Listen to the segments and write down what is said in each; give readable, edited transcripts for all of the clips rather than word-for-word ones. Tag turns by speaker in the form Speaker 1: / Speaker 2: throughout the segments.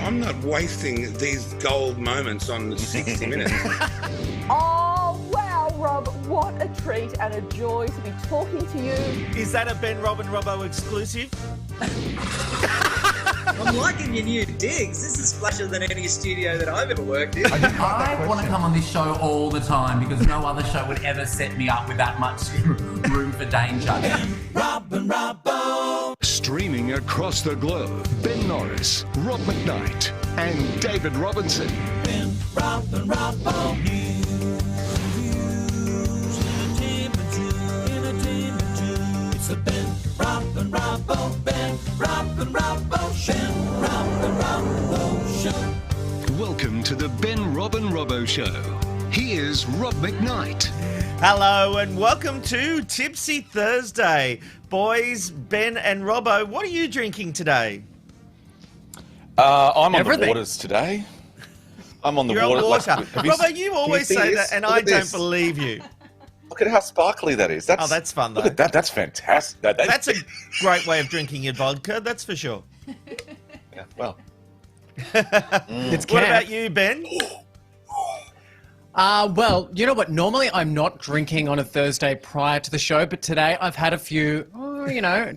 Speaker 1: I'm not wasting these gold moments on 60 Minutes.
Speaker 2: Oh, wow, Rob, what a treat and a joy to be talking to you.
Speaker 3: Is that a Ben, Rob and Robbo exclusive?
Speaker 4: I'm liking your new digs. This is flashier than any studio that I've ever worked in.
Speaker 5: I want to come on this show all the time because no other show would ever set me up with that much room for danger.
Speaker 6: Rob and Robbo. Streaming across the globe, Ben Norris, Rob McKnight, and David Robinson.
Speaker 7: Ben, Rob and Robbo. News, entertainment too. It's the Ben, Rob and Robbo. Ben, Rob and Robbo Show. Ben, Rob and Robbo Show.
Speaker 6: Welcome to the Ben, Rob and Robbo Show. Here's Rob McKnight.
Speaker 3: Hello and welcome to Tipsy Thursday. Boys, Ben and Robbo, what are you drinking today?
Speaker 8: I'm on the waters today. I'm on the
Speaker 3: You're on water.
Speaker 8: Like,
Speaker 3: Robbo, you always say that and I don't believe you.
Speaker 8: Look at how sparkly that is.
Speaker 3: That's fun though.
Speaker 8: Look at that. That's fantastic.
Speaker 3: That's a great way of drinking your vodka, that's for sure.
Speaker 8: Yeah, well.
Speaker 3: What about you, Ben?
Speaker 9: Well, you know what? Normally I'm not drinking on a Thursday prior to the show, but today I've had a few,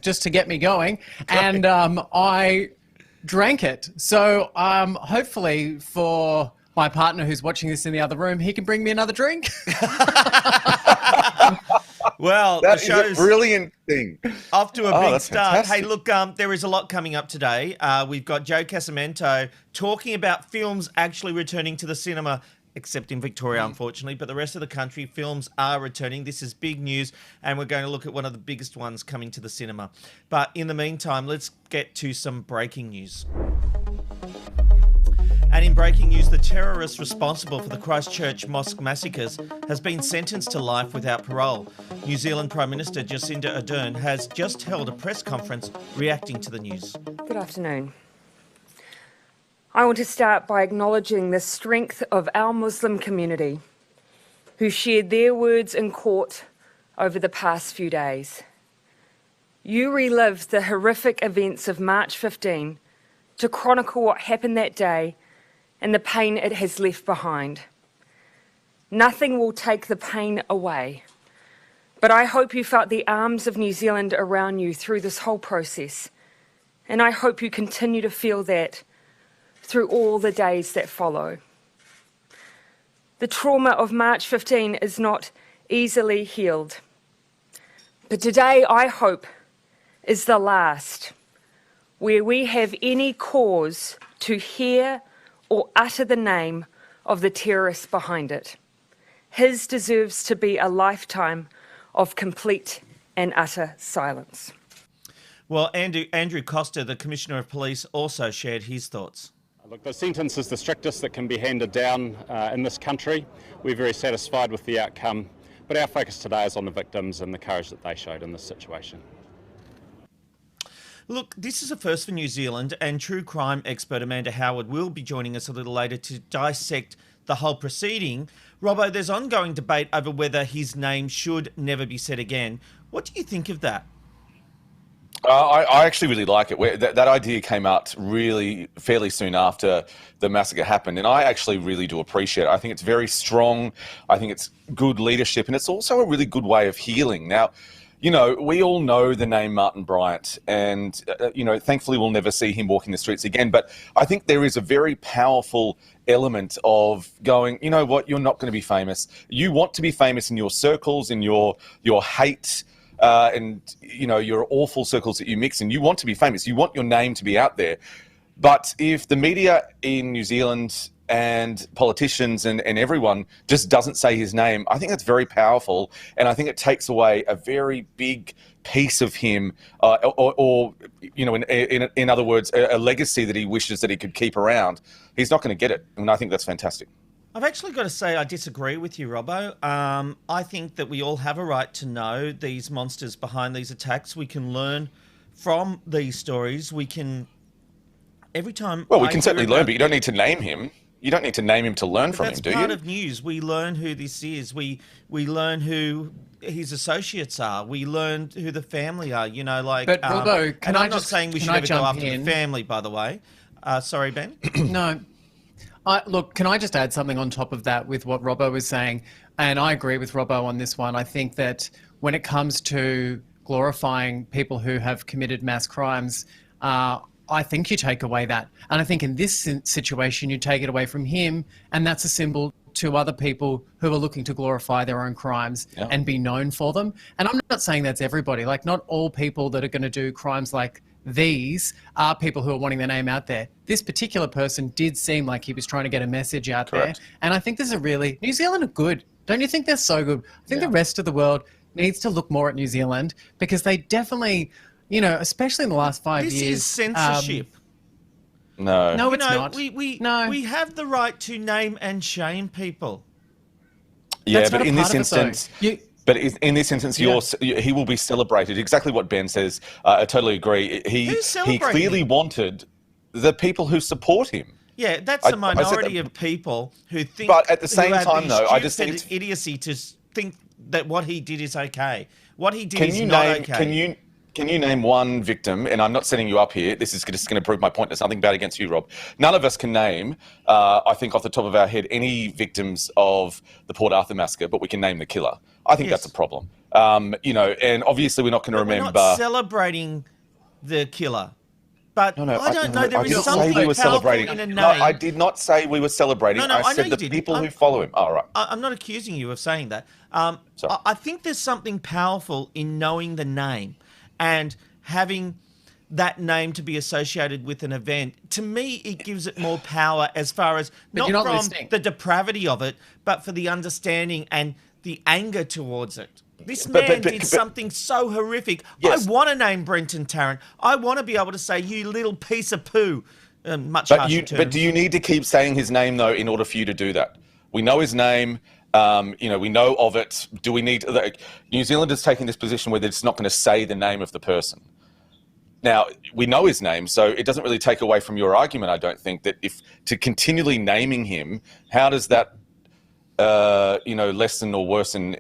Speaker 9: just to get me going, and I drank it. So hopefully for my partner who's watching this in the other room, he can bring me another drink.
Speaker 3: Well,
Speaker 8: that
Speaker 3: the show's
Speaker 8: is a brilliant thing.
Speaker 3: Off to a big start.
Speaker 8: Fantastic.
Speaker 3: Hey, look, there is a lot coming up today. We've got Joe Casamento talking about films actually returning to the cinema, except in Victoria, unfortunately, but the rest of the country, films are returning. This is big news, and we're going to look at one of the biggest ones coming to the cinema. But in the meantime, let's get to some breaking news. And in breaking news, the terrorist responsible for the Christchurch mosque massacres has been sentenced to life without parole. New Zealand Prime Minister Jacinda Ardern has just held a press conference reacting to the news.
Speaker 10: Good afternoon. I want to start by acknowledging the strength of our Muslim community who shared their words in court over the past few days. You relived the horrific events of March 15 to chronicle what happened that day and the pain it has left behind. Nothing will take the pain away, but I hope you felt the arms of New Zealand around you through this whole process, and I hope you continue to feel that through all the days that follow. The trauma of March 15 is not easily healed, but today I hope is the last where we have any cause to hear or utter the name of the terrorist behind it. His deserves to be a lifetime of complete and utter silence.
Speaker 3: Well, Andrew Costa, the Commissioner of Police, also shared his thoughts.
Speaker 11: Look, the sentence is the strictest that can be handed down in this country. We're very satisfied with the outcome, but our focus today is on the victims and the courage that they showed in this situation.
Speaker 3: Look, this is a first for New Zealand, and true crime expert Amanda Howard will be joining us a little later to dissect the whole proceeding. Robbo, there's ongoing debate over whether his name should never be said again. What do you think of that?
Speaker 8: I actually really like it. That idea came out really fairly soon after the massacre happened, and I actually really do appreciate it. I think it's very strong. I think it's good leadership, and it's also a really good way of healing. Now, we all know the name Martin Bryant, and, thankfully we'll never see him walking the streets again. But I think there is a very powerful element of going, you know what, you're not going to be famous. You want to be famous in your circles, in your hate, and, your awful circles that you mix in. You want to be famous. You want your name to be out there. But if the media in New Zealand and politicians and everyone just doesn't say his name, I think that's very powerful, and I think it takes away a very big piece of him, in other words, a legacy that he wishes that he could keep around. He's not going to get it, and I think that's fantastic.
Speaker 3: I've actually got to say I disagree with you, Robbo. I think that we all have a right to know these monsters behind these attacks. We can learn from these stories. We can, every time...
Speaker 8: Well, we can certainly learn, but you don't need to name him. You don't need to name him to learn from him, do you?
Speaker 3: That's part of news. We learn who this is. We learn who his associates are. We learn who the family are.
Speaker 9: But Robbo,
Speaker 3: I'm not saying we should never go after the family, by the way. Sorry, Ben.
Speaker 9: No. Look, can I just add something on top of that with what Robbo was saying? And I agree with Robbo on this one. I think that when it comes to glorifying people who have committed mass crimes, I think you take away that. And I think in this situation, you take it away from him, and that's a symbol to other people who are looking to glorify their own crimes and be known for them. And I'm not saying that's everybody. Like, not all people that are going to do crimes like these are people who are wanting their name out there. This particular person did seem like he was trying to get a message out there. And I think this is New Zealand are good. Don't you think they're so good? I think the rest of the world needs to look more at New Zealand, because they definitely, you know, especially in the last 5 years.
Speaker 3: This is censorship.
Speaker 9: No, it's not.
Speaker 3: We have the right to name and shame people.
Speaker 8: Yeah, but in this instance, he will be celebrated. Exactly what Ben says. I totally agree. He clearly wanted the people who support him.
Speaker 3: Yeah, that's a minority of people who think.
Speaker 8: But at the same time, though, I just think
Speaker 3: it's idiocy to think that what he did is okay. What he did is not okay.
Speaker 8: Can you name one victim? And I'm not setting you up here. This is just going to prove my point. There's nothing bad against you, Rob. None of us can name, I think off the top of our head, any victims of the Port Arthur massacre, but we can name the killer. I think that's a problem. You know, and obviously we're not going to remember.
Speaker 3: We're not celebrating the killer. But I don't know. There is something
Speaker 8: we were
Speaker 3: powerful
Speaker 8: celebrating.
Speaker 3: in a name.
Speaker 8: No, I did not say we were celebrating. I said the people who follow him. All right.
Speaker 3: I'm not accusing you of saying that. I think there's something powerful in knowing the name and having that name to be associated with an event. To me, it gives it more power as far as not from the depravity of it, but for the understanding and the anger towards it. This man did something so horrific. Yes. I want to name Brenton Tarrant. I want to be able to say, you little piece of poo. But
Speaker 8: do you need to keep saying his name, though, in order for you to do that? We know his name. You know, we know of it. Do we need... New Zealand is taking this position where it's not going to say the name of the person. Now, we know his name, so it doesn't really take away from your argument, I don't think, that if to continually naming him, how does that, you know, lessen or worsen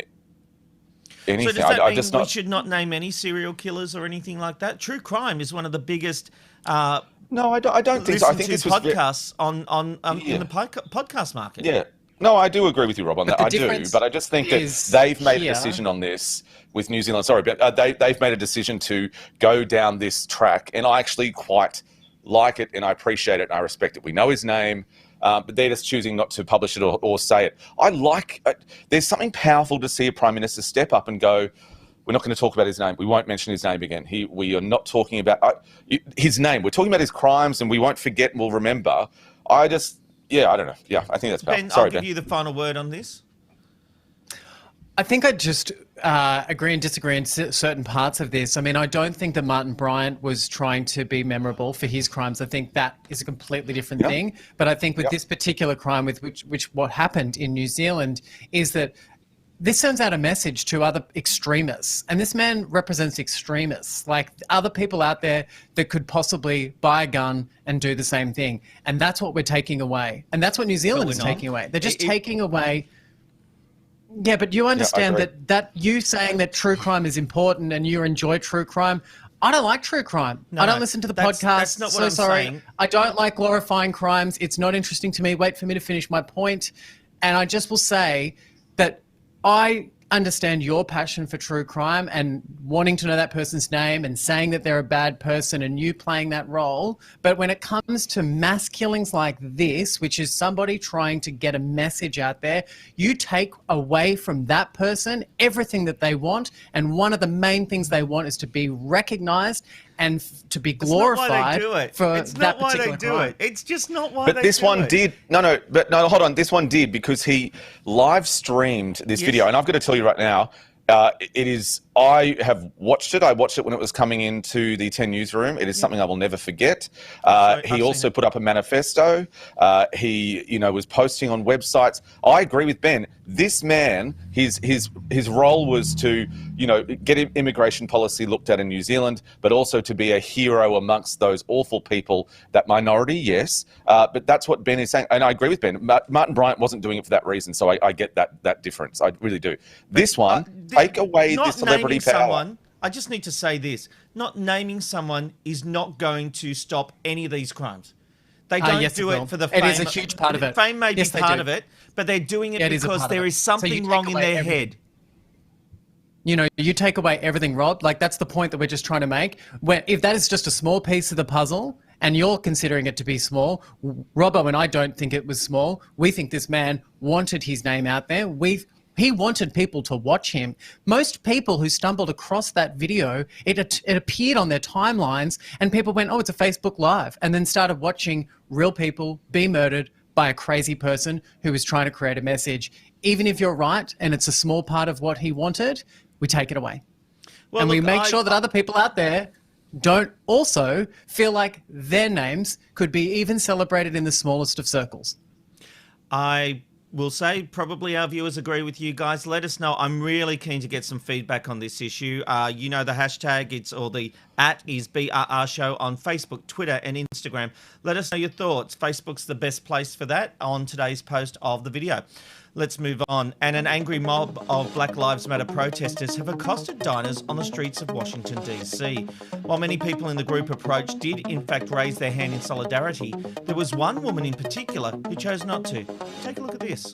Speaker 8: anything?
Speaker 3: So does that mean we should not name any serial killers or anything like that? True crime is one of the biggest...
Speaker 8: no, I don't think so. I think this was
Speaker 3: podcasts in the podcast market.
Speaker 8: Yeah. No, I do agree with you, Rob, on that. I do, but I just think that they've made a decision on this with New Zealand. Sorry, but they've made a decision to go down this track, and I actually quite like it, and I appreciate it, and I respect it. We know his name, but they're just choosing not to publish it or say it. I like there's something powerful to see a Prime Minister step up and go, we're not going to talk about his name. We won't mention his name again. We are not talking about his name. We're talking about his crimes, and we won't forget and we'll remember. Yeah, I don't know. Yeah, I think that's powerful.
Speaker 3: Ben, I'll give you the final word on this.
Speaker 9: I think I just agree and disagree in certain parts of this. I mean, I don't think that Martin Bryant was trying to be memorable for his crimes. I think that is a completely different thing. But I think with this particular crime, with which what happened in New Zealand, is that this sends out a message to other extremists. And this man represents extremists, like other people out there that could possibly buy a gun and do the same thing. And that's what we're taking away. And that's what New Zealand is taking away. They're just taking away... Yeah, but you understand that you saying that true crime is important and you enjoy true crime... I don't like true crime. I don't listen to the podcast.
Speaker 3: That's not what I'm saying.
Speaker 9: I don't like glorifying crimes. It's not interesting to me. Wait for me to finish my point. And I just will say that I understand your passion for true crime and wanting to know that person's name and saying that they're a bad person and you playing that role. But when it comes to mass killings like this, which is somebody trying to get a message out there, you take away from that person everything that they want. And one of the main things they want is to be recognized and to be glorified for that particular crime. It's not why they do it.
Speaker 3: It's just not why they do it.
Speaker 8: But this one did. No, hold on. This one did because he live streamed this video. And I've got to tell you right now, it is... I have watched it. I watched it when it was coming into the 10 newsroom. It is something I will never forget. He also put up a manifesto. He, was posting on websites. I agree with Ben. This man, his role was to, get immigration policy looked at in New Zealand, but also to be a hero amongst those awful people, that minority, yes. But that's what Ben is saying. And I agree with Ben. Martin Bryant wasn't doing it for that reason. So I get that difference. I really do. This one, take away this celebrity power.
Speaker 3: I just need to say this. Not naming someone is not going to stop any of these crimes. They don't
Speaker 9: yes,
Speaker 3: do
Speaker 9: it will.
Speaker 3: it for the fame.
Speaker 9: It is a huge part of it.
Speaker 3: Fame may
Speaker 9: Yes,
Speaker 3: be
Speaker 9: they
Speaker 3: part
Speaker 9: do.
Speaker 3: of it, but they're doing it
Speaker 9: Yeah, it is a
Speaker 3: because
Speaker 9: part of
Speaker 3: there
Speaker 9: it.
Speaker 3: is
Speaker 9: So you
Speaker 3: something
Speaker 9: take
Speaker 3: wrong in
Speaker 9: away
Speaker 3: their
Speaker 9: everything.
Speaker 3: head.
Speaker 9: You know, you take away everything, Rob. Like, that's the point that we're just trying to make. If that is just a small piece of the puzzle and you're considering it to be small, Robbo and I don't think it was small. We think this man wanted his name out there. He wanted people to watch him. Most people who stumbled across that video, it appeared on their timelines and people went, oh, it's a Facebook Live, and then started watching real people be murdered by a crazy person who was trying to create a message. Even if you're right and it's a small part of what he wanted, we take it away.
Speaker 3: Well,
Speaker 9: and we
Speaker 3: look,
Speaker 9: make sure that other people out there don't also feel like their names could be even celebrated in the smallest of circles.
Speaker 3: I will say probably our viewers agree with you guys. Let us know. I'm really keen to get some feedback on this issue. You know the hashtag, the @ is BRR Show on Facebook, Twitter and Instagram. Let us know your thoughts. Facebook's the best place for that on today's post of the video. Let's move on. And an angry mob of Black Lives Matter protesters have accosted diners on the streets of Washington, D.C. While many people in the group approached did in fact raise their hand in solidarity, there was one woman in particular who chose not to. Take a look at this.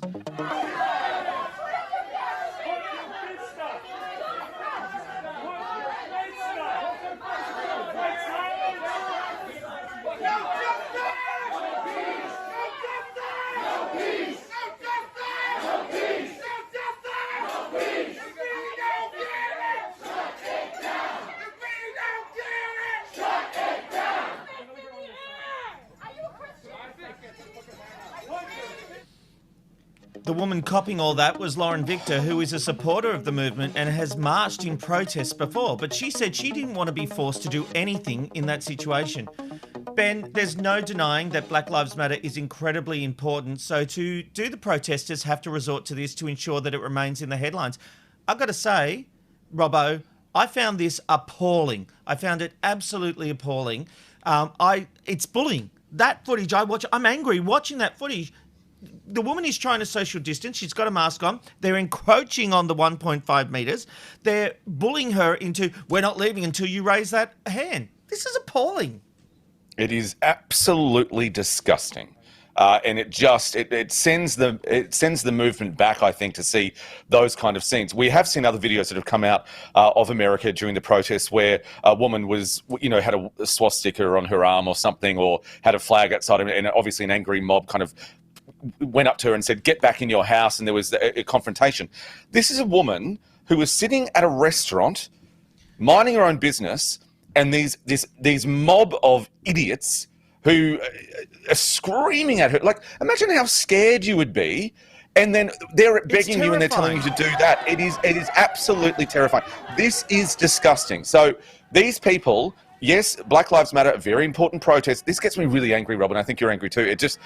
Speaker 3: The woman copying all that was Lauren Victor, who is a supporter of the movement and has marched in protest before, but she said she didn't want to be forced to do anything in that situation. Ben, there's no denying that Black Lives Matter is incredibly important, so do the protesters have to resort to this to ensure that it remains in the headlines? I've got to say, Robbo, I found this appalling. I found it absolutely appalling. It's bullying. That footage I'm angry watching that footage. The woman is trying to social distance. She's got a mask on. They're encroaching on the 1.5 metres. They're bullying her into, we're not leaving until you raise that hand. This is appalling.
Speaker 8: It is absolutely disgusting. And it sends the movement back, I think, to see those kind of scenes. We have seen other videos that have come out of America during the protests where a woman was, had a swastika on her arm or something, or had a flag outside of it, and obviously an angry mob kind of went up to her and said, get back in your house, and there was a confrontation. This is a woman who was sitting at a restaurant, minding her own business, and these mob of idiots who are screaming at her. Like, imagine how scared you would be, and then they're begging you and they're telling you to do that. It is absolutely terrifying. This is disgusting. So these people, yes, Black Lives Matter, a very important protest. This gets me really angry, Robin. I think you're angry too. It just,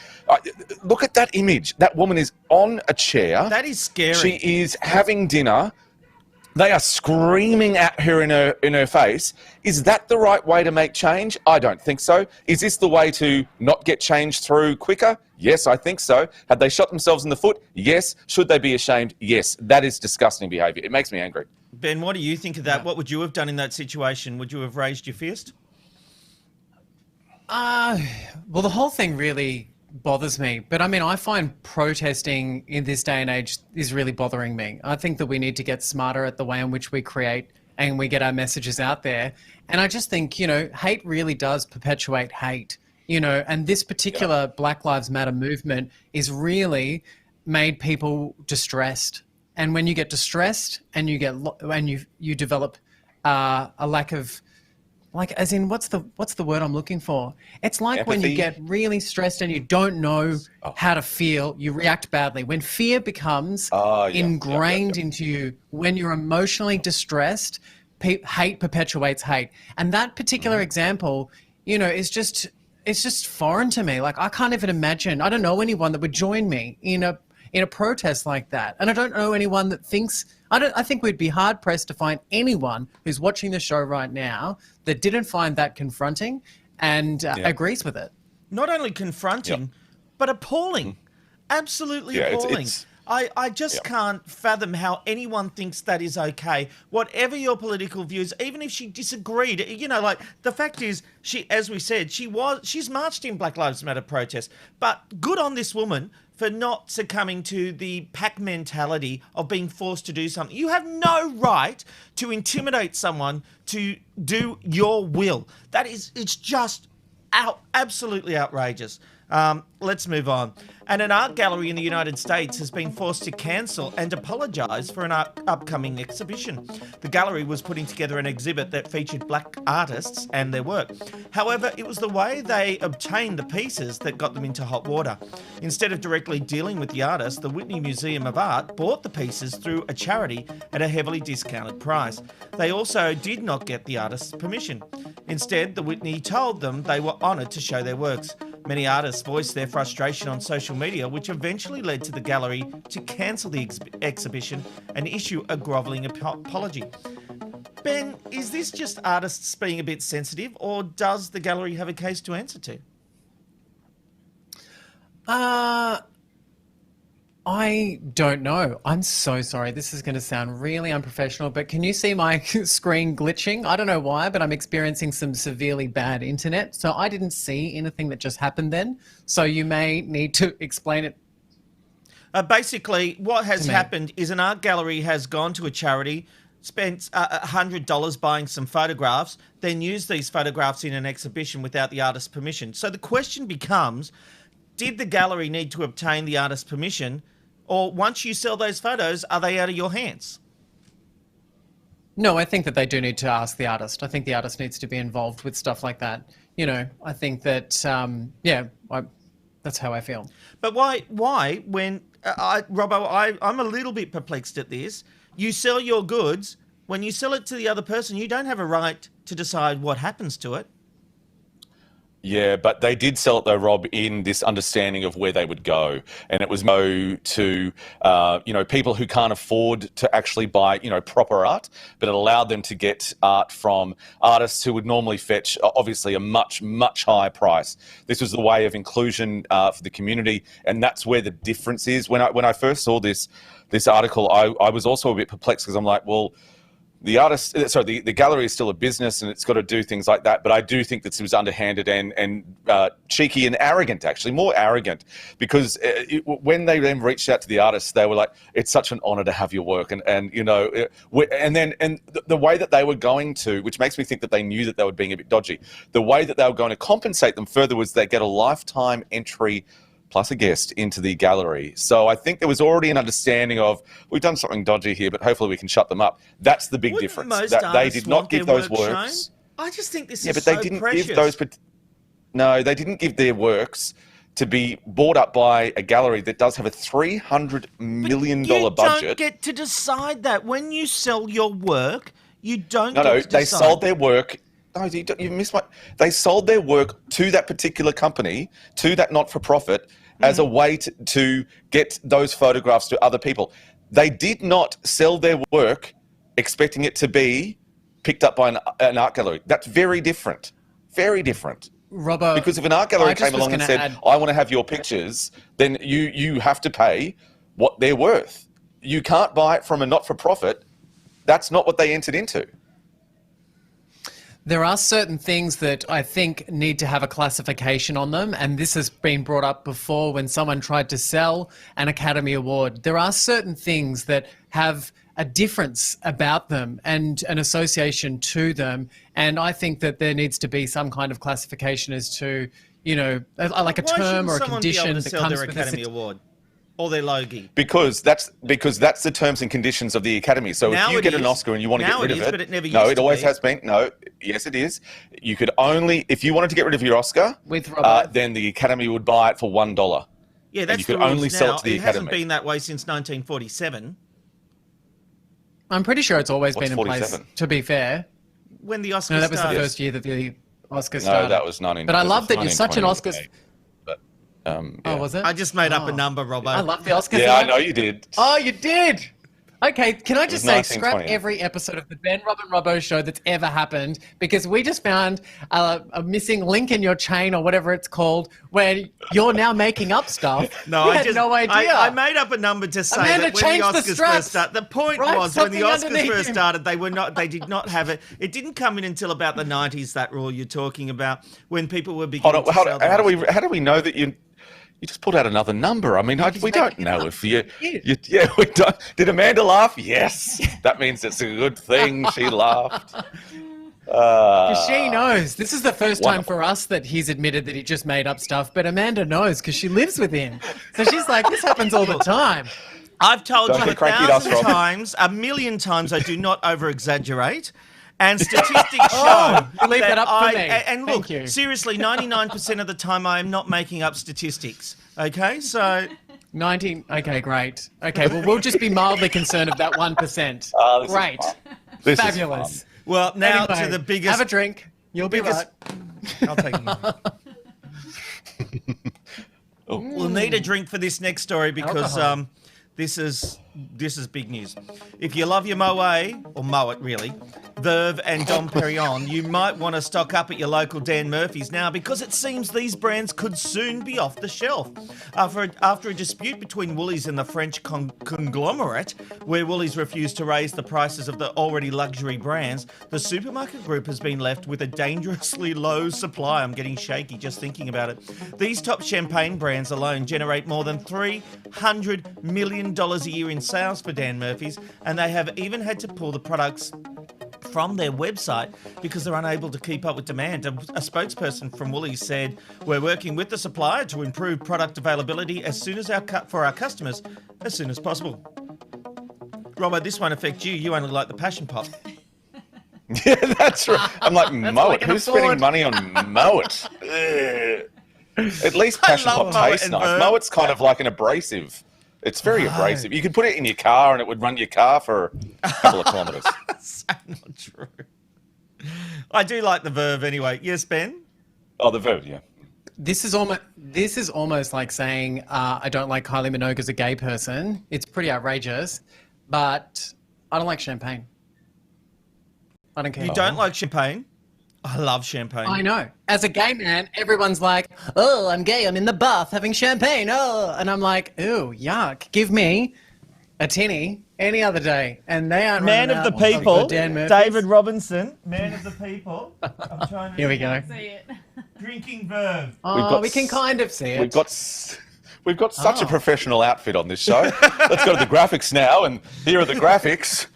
Speaker 8: look at that image. That woman is on a chair.
Speaker 3: That is scary.
Speaker 8: She is having dinner. They are screaming at her in her face. Is that the right way to make change? I don't think so. Is this the way to not get change through quicker? Yes, I think so. Had they shot themselves in the foot? Yes. Should they be ashamed? Yes. That is disgusting behaviour. It makes me angry.
Speaker 3: Ben, what do you think of that? What would you have done in that situation? Would you have raised your fist?
Speaker 9: Well, the whole thing really bothers me. But I mean, I find protesting in this day and age is really bothering me. I think that we need to get smarter at the way in which we create and we get our messages out there. And I just think, hate really does perpetuate hate, and this particular Black Lives Matter movement is really made people distressed. And when you get distressed and you develop a lack of, like, as in, what's the word I'm looking for? It's like
Speaker 8: empathy.
Speaker 9: when you get really stressed and you don't know how to feel, you react badly. When fear becomes ingrained into you, when you're emotionally distressed, hate perpetuates hate. And that particular example, is just, it's just foreign to me. Like, I can't even imagine. I don't know anyone that would join me in a protest like that. And I don't know anyone that thinks, I think we'd be hard pressed to find anyone who's watching the show right now that didn't find that confronting and agrees with it.
Speaker 3: Not only confronting, but appalling. Absolutely appalling. I just can't fathom how anyone thinks that is okay. Whatever your political views, even if she disagreed, you know, like the fact is, as we said, she's marched in Black Lives Matter protests. But good on this woman for not succumbing to the pack mentality of being forced to do something. You have no right to intimidate someone to do your will. It's just absolutely outrageous. Let's move on. And an art gallery in the United States has been forced to cancel and apologise for an upcoming exhibition. The gallery was putting together an exhibit that featured black artists and their work. However, it was the way they obtained the pieces that got them into hot water. Instead of directly dealing with the artists, the Whitney Museum of Art bought the pieces through a charity at a heavily discounted price. They also did not get the artists' permission. Instead, the Whitney told them they were honoured to show their works. Many artists voiced their frustration on social media, which eventually led to the gallery to cancel the exhibition and issue a grovelling apology. Ben, is this just artists being a bit sensitive, or does the gallery have a case to answer to?
Speaker 9: I don't know. I'm so sorry. This is going to sound really unprofessional, but can you see my screen glitching? I don't know why, but I'm experiencing some severely bad internet. So I didn't see anything that just happened then. So you may need to explain it.
Speaker 3: Basically, what has happened is an art gallery has gone to a charity, spent $100 buying some photographs, then used these photographs in an exhibition without the artist's permission. So the question becomes, did the gallery need to obtain the artist's permission, or once you sell those photos, are they out of your hands?
Speaker 9: No, I think that they do need to ask the artist. I think the artist needs to be involved with stuff like that. You know, I think that, that's how I feel.
Speaker 3: But why when, Robbo, I'm a little bit perplexed at this. You sell your goods, when you sell it to the other person, you don't have a right to decide what happens to it.
Speaker 8: Yeah, but they did sell it though, Rob, in this understanding of where they would go, and it was to people who can't afford to actually buy proper art, but it allowed them to get art from artists who would normally fetch obviously a much higher price. This was the way of inclusion for the community, and that's where the difference is. When I first saw this article, I was also a bit perplexed because I'm like, well, the gallery is still a business and it's got to do things like that. But I do think that it was underhanded and cheeky and arrogant, actually, more arrogant, because when they then reached out to the artists, they were like, it's such an honor to have your work. And the way that they were going to, which makes me think that they knew that they were being a bit dodgy, the way that they were going to compensate them further was they get a lifetime entry plus a guest into the gallery. So I think there was already an understanding of, we've done something dodgy here, but hopefully we can shut them up. That's the big difference. That they did not give those works.
Speaker 3: Shown? I just think this
Speaker 8: is
Speaker 3: so
Speaker 8: but they didn't
Speaker 3: precious.
Speaker 8: give those. No, they didn't give their works to be bought up by a gallery that does have a $300 million budget.
Speaker 3: You don't get to decide that. When you sell your work, you don't get to decide.
Speaker 8: No, they sold their work. No, you missed my... They sold their work to that particular company, to that not-for-profit, as a way to get those photographs to other people. They did not sell their work expecting it to be picked up by an art gallery. That's very different. Very different.
Speaker 9: Robbo,
Speaker 8: because if an art gallery came along and said, I want to have your pictures, then you have to pay what they're worth. You can't buy it from a not-for-profit. That's not what they entered into.
Speaker 9: There are certain things that I think need to have a classification on them, and this has been brought up before when someone tried to sell an Academy Award. There are certain things that have a difference about them and an association to them, and I think that there needs to be some kind of classification as to, like a term or a condition that comes with their
Speaker 3: Academy Award. Or their Logie.
Speaker 8: Because that's the terms and conditions of the Academy. So if you get an Oscar and you want to get rid of it,
Speaker 3: but it never
Speaker 8: no, it always has been. No, yes, it is. You could only, if you wanted to get rid of your Oscar, then the Academy would buy it for $1.
Speaker 3: Yeah, that's
Speaker 8: and you could only sell it to the Academy. It hasn't
Speaker 3: been that way since 1947.
Speaker 9: I'm pretty sure it's always been in place. To be fair,
Speaker 3: when the Oscars started.
Speaker 9: No, that was the first year that the Oscars started.
Speaker 8: No, that was 19.
Speaker 9: But I love that you're such an Oscars.
Speaker 8: Yeah.
Speaker 9: Oh, was it?
Speaker 3: I just made up a number, Robbo.
Speaker 9: I love the Oscars.
Speaker 8: Yeah, I know you did.
Speaker 9: Oh, you did? Okay, can I just say, scrap
Speaker 8: 1920.
Speaker 9: every episode of the Ben, Rob and Robbo show that's ever happened, because we just found a missing link in your chain or whatever it's called, where you're now making up stuff.
Speaker 3: No,
Speaker 9: we
Speaker 3: I
Speaker 9: had
Speaker 3: just,
Speaker 9: no idea.
Speaker 3: I made up a number to say
Speaker 9: Amanda,
Speaker 3: that when
Speaker 9: change
Speaker 3: the
Speaker 9: the
Speaker 3: Oscars
Speaker 9: straps.
Speaker 3: first started. The point
Speaker 9: Write
Speaker 3: was when the
Speaker 9: something
Speaker 3: Oscars
Speaker 9: underneath
Speaker 3: first
Speaker 9: him.
Speaker 3: started, they did not have it. It didn't come in until about the 90s. That rule you're talking about, when people were beginning to sell the
Speaker 8: How
Speaker 3: Oscars.
Speaker 8: do we know that you just pulled out another number? I mean, we don't know if you yeah, we don't. Did Amanda laugh? Yes. That means it's a good thing she laughed.
Speaker 9: 'Cause she knows. This is the first time
Speaker 8: Wonderful.
Speaker 9: for us that he's admitted that he just made up stuff, but Amanda knows because she lives with him. So she's like, this happens all the time.
Speaker 3: I've told
Speaker 8: Don't
Speaker 3: you
Speaker 8: get cranky at us,
Speaker 3: 1,000
Speaker 8: Rob.
Speaker 3: times, a million times, I do not over-exaggerate. And statistics show
Speaker 9: you leave that up for me.
Speaker 3: And look,
Speaker 9: Thank you.
Speaker 3: seriously, 99% of the time I am not making up statistics. Okay, so
Speaker 9: 19. Okay, great. Okay, well, we'll just be mildly concerned of that 1%.
Speaker 8: This is
Speaker 9: Great.
Speaker 8: fun. This is
Speaker 9: Fabulous.
Speaker 3: well now
Speaker 9: Anyway,
Speaker 3: to the biggest.
Speaker 9: Have a drink. You'll be
Speaker 3: biggest-
Speaker 9: right.
Speaker 3: I'll take them. We'll need a drink for this next story because
Speaker 9: Alcohol.
Speaker 3: this is big news. If you love your Moet, or Moet really, Verve and Dom Perignon, you might want to stock up at your local Dan Murphy's now, because it seems these brands could soon be off the shelf. After a dispute between Woolies and the French conglomerate, where Woolies refused to raise the prices of the already luxury brands, the supermarket group has been left with a dangerously low supply. I'm getting shaky just thinking about it. These top champagne brands alone generate more than $300 million a year in sales for Dan Murphy's, and they have even had to pull the products from their website because they're unable to keep up with demand. A spokesperson from Woolies said, "We're working with the supplier to improve product availability for our customers as soon as possible." Robbo, this won't affect you. You only like the passion pop.
Speaker 8: Yeah, that's right. I'm like, Moet.
Speaker 9: can
Speaker 8: Who's
Speaker 9: afford.
Speaker 8: spending money on Moet? At least passion
Speaker 3: love
Speaker 8: pop
Speaker 3: Moet
Speaker 8: tastes
Speaker 3: and
Speaker 8: nice.
Speaker 3: Verve.
Speaker 8: Moet's kind of like an abrasive. It's very abrasive. You could put it in your car and it would run your car for a couple of kilometres.
Speaker 3: That's not true. I do like the Verve anyway. Yes, Ben?
Speaker 8: Oh, the Verve, yeah.
Speaker 9: This is almost like saying I don't like Kylie Minogue as a gay person. It's pretty outrageous, but I don't like champagne. I don't care.
Speaker 3: You don't like champagne? I love champagne.
Speaker 9: I know. As a gay man, everyone's like, "Oh, I'm gay. I'm in the bath having champagne." Oh, and I'm like, "Ooh, yuck! Give me a tinny any other day." And they aren't.
Speaker 3: Man
Speaker 9: running
Speaker 3: of the
Speaker 9: out.
Speaker 3: people,
Speaker 9: You've got Dan Murphy's.
Speaker 3: David Robinson. Man of the people. I'm trying to
Speaker 9: Here we go.
Speaker 3: Drinking Verve.
Speaker 9: Oh, we can kind of see it.
Speaker 8: We've got such a professional outfit on this show. Let's go to the graphics now, and here are the graphics.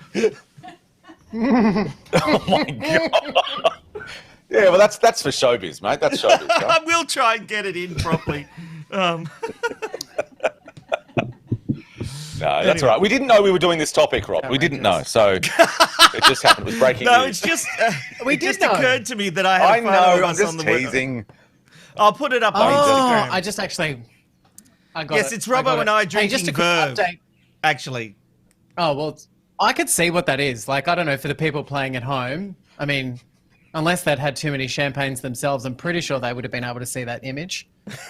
Speaker 8: Oh my god! Yeah, well, that's for showbiz, mate. That's showbiz.
Speaker 3: I
Speaker 8: Right?
Speaker 3: will try and get it in properly.
Speaker 8: No, that's all right. We didn't know we were doing this topic, Rob. We didn't know, so it just happened. It was breaking
Speaker 3: No,
Speaker 8: news.
Speaker 3: it's just
Speaker 9: We
Speaker 3: it
Speaker 9: did
Speaker 3: just
Speaker 9: know.
Speaker 3: occurred to me that I had
Speaker 8: I
Speaker 3: a photo
Speaker 8: know.
Speaker 3: of
Speaker 8: I'm
Speaker 3: us
Speaker 8: just
Speaker 3: on the web.
Speaker 8: teasing.
Speaker 3: I'll put it up on
Speaker 9: Oh,
Speaker 3: Instagram.
Speaker 9: I just actually. I got
Speaker 3: Yes,
Speaker 9: it.
Speaker 3: it's
Speaker 9: got
Speaker 3: Robbo
Speaker 9: it.
Speaker 3: and I
Speaker 9: Hey,
Speaker 3: drinking
Speaker 9: just a quick
Speaker 3: Verve.
Speaker 9: update.
Speaker 3: Actually,
Speaker 9: Oh, well, I could see what that is. Like, I don't know, for the people playing at home, I mean, unless they'd had too many champagnes themselves, I'm pretty sure they would have been able to see that image.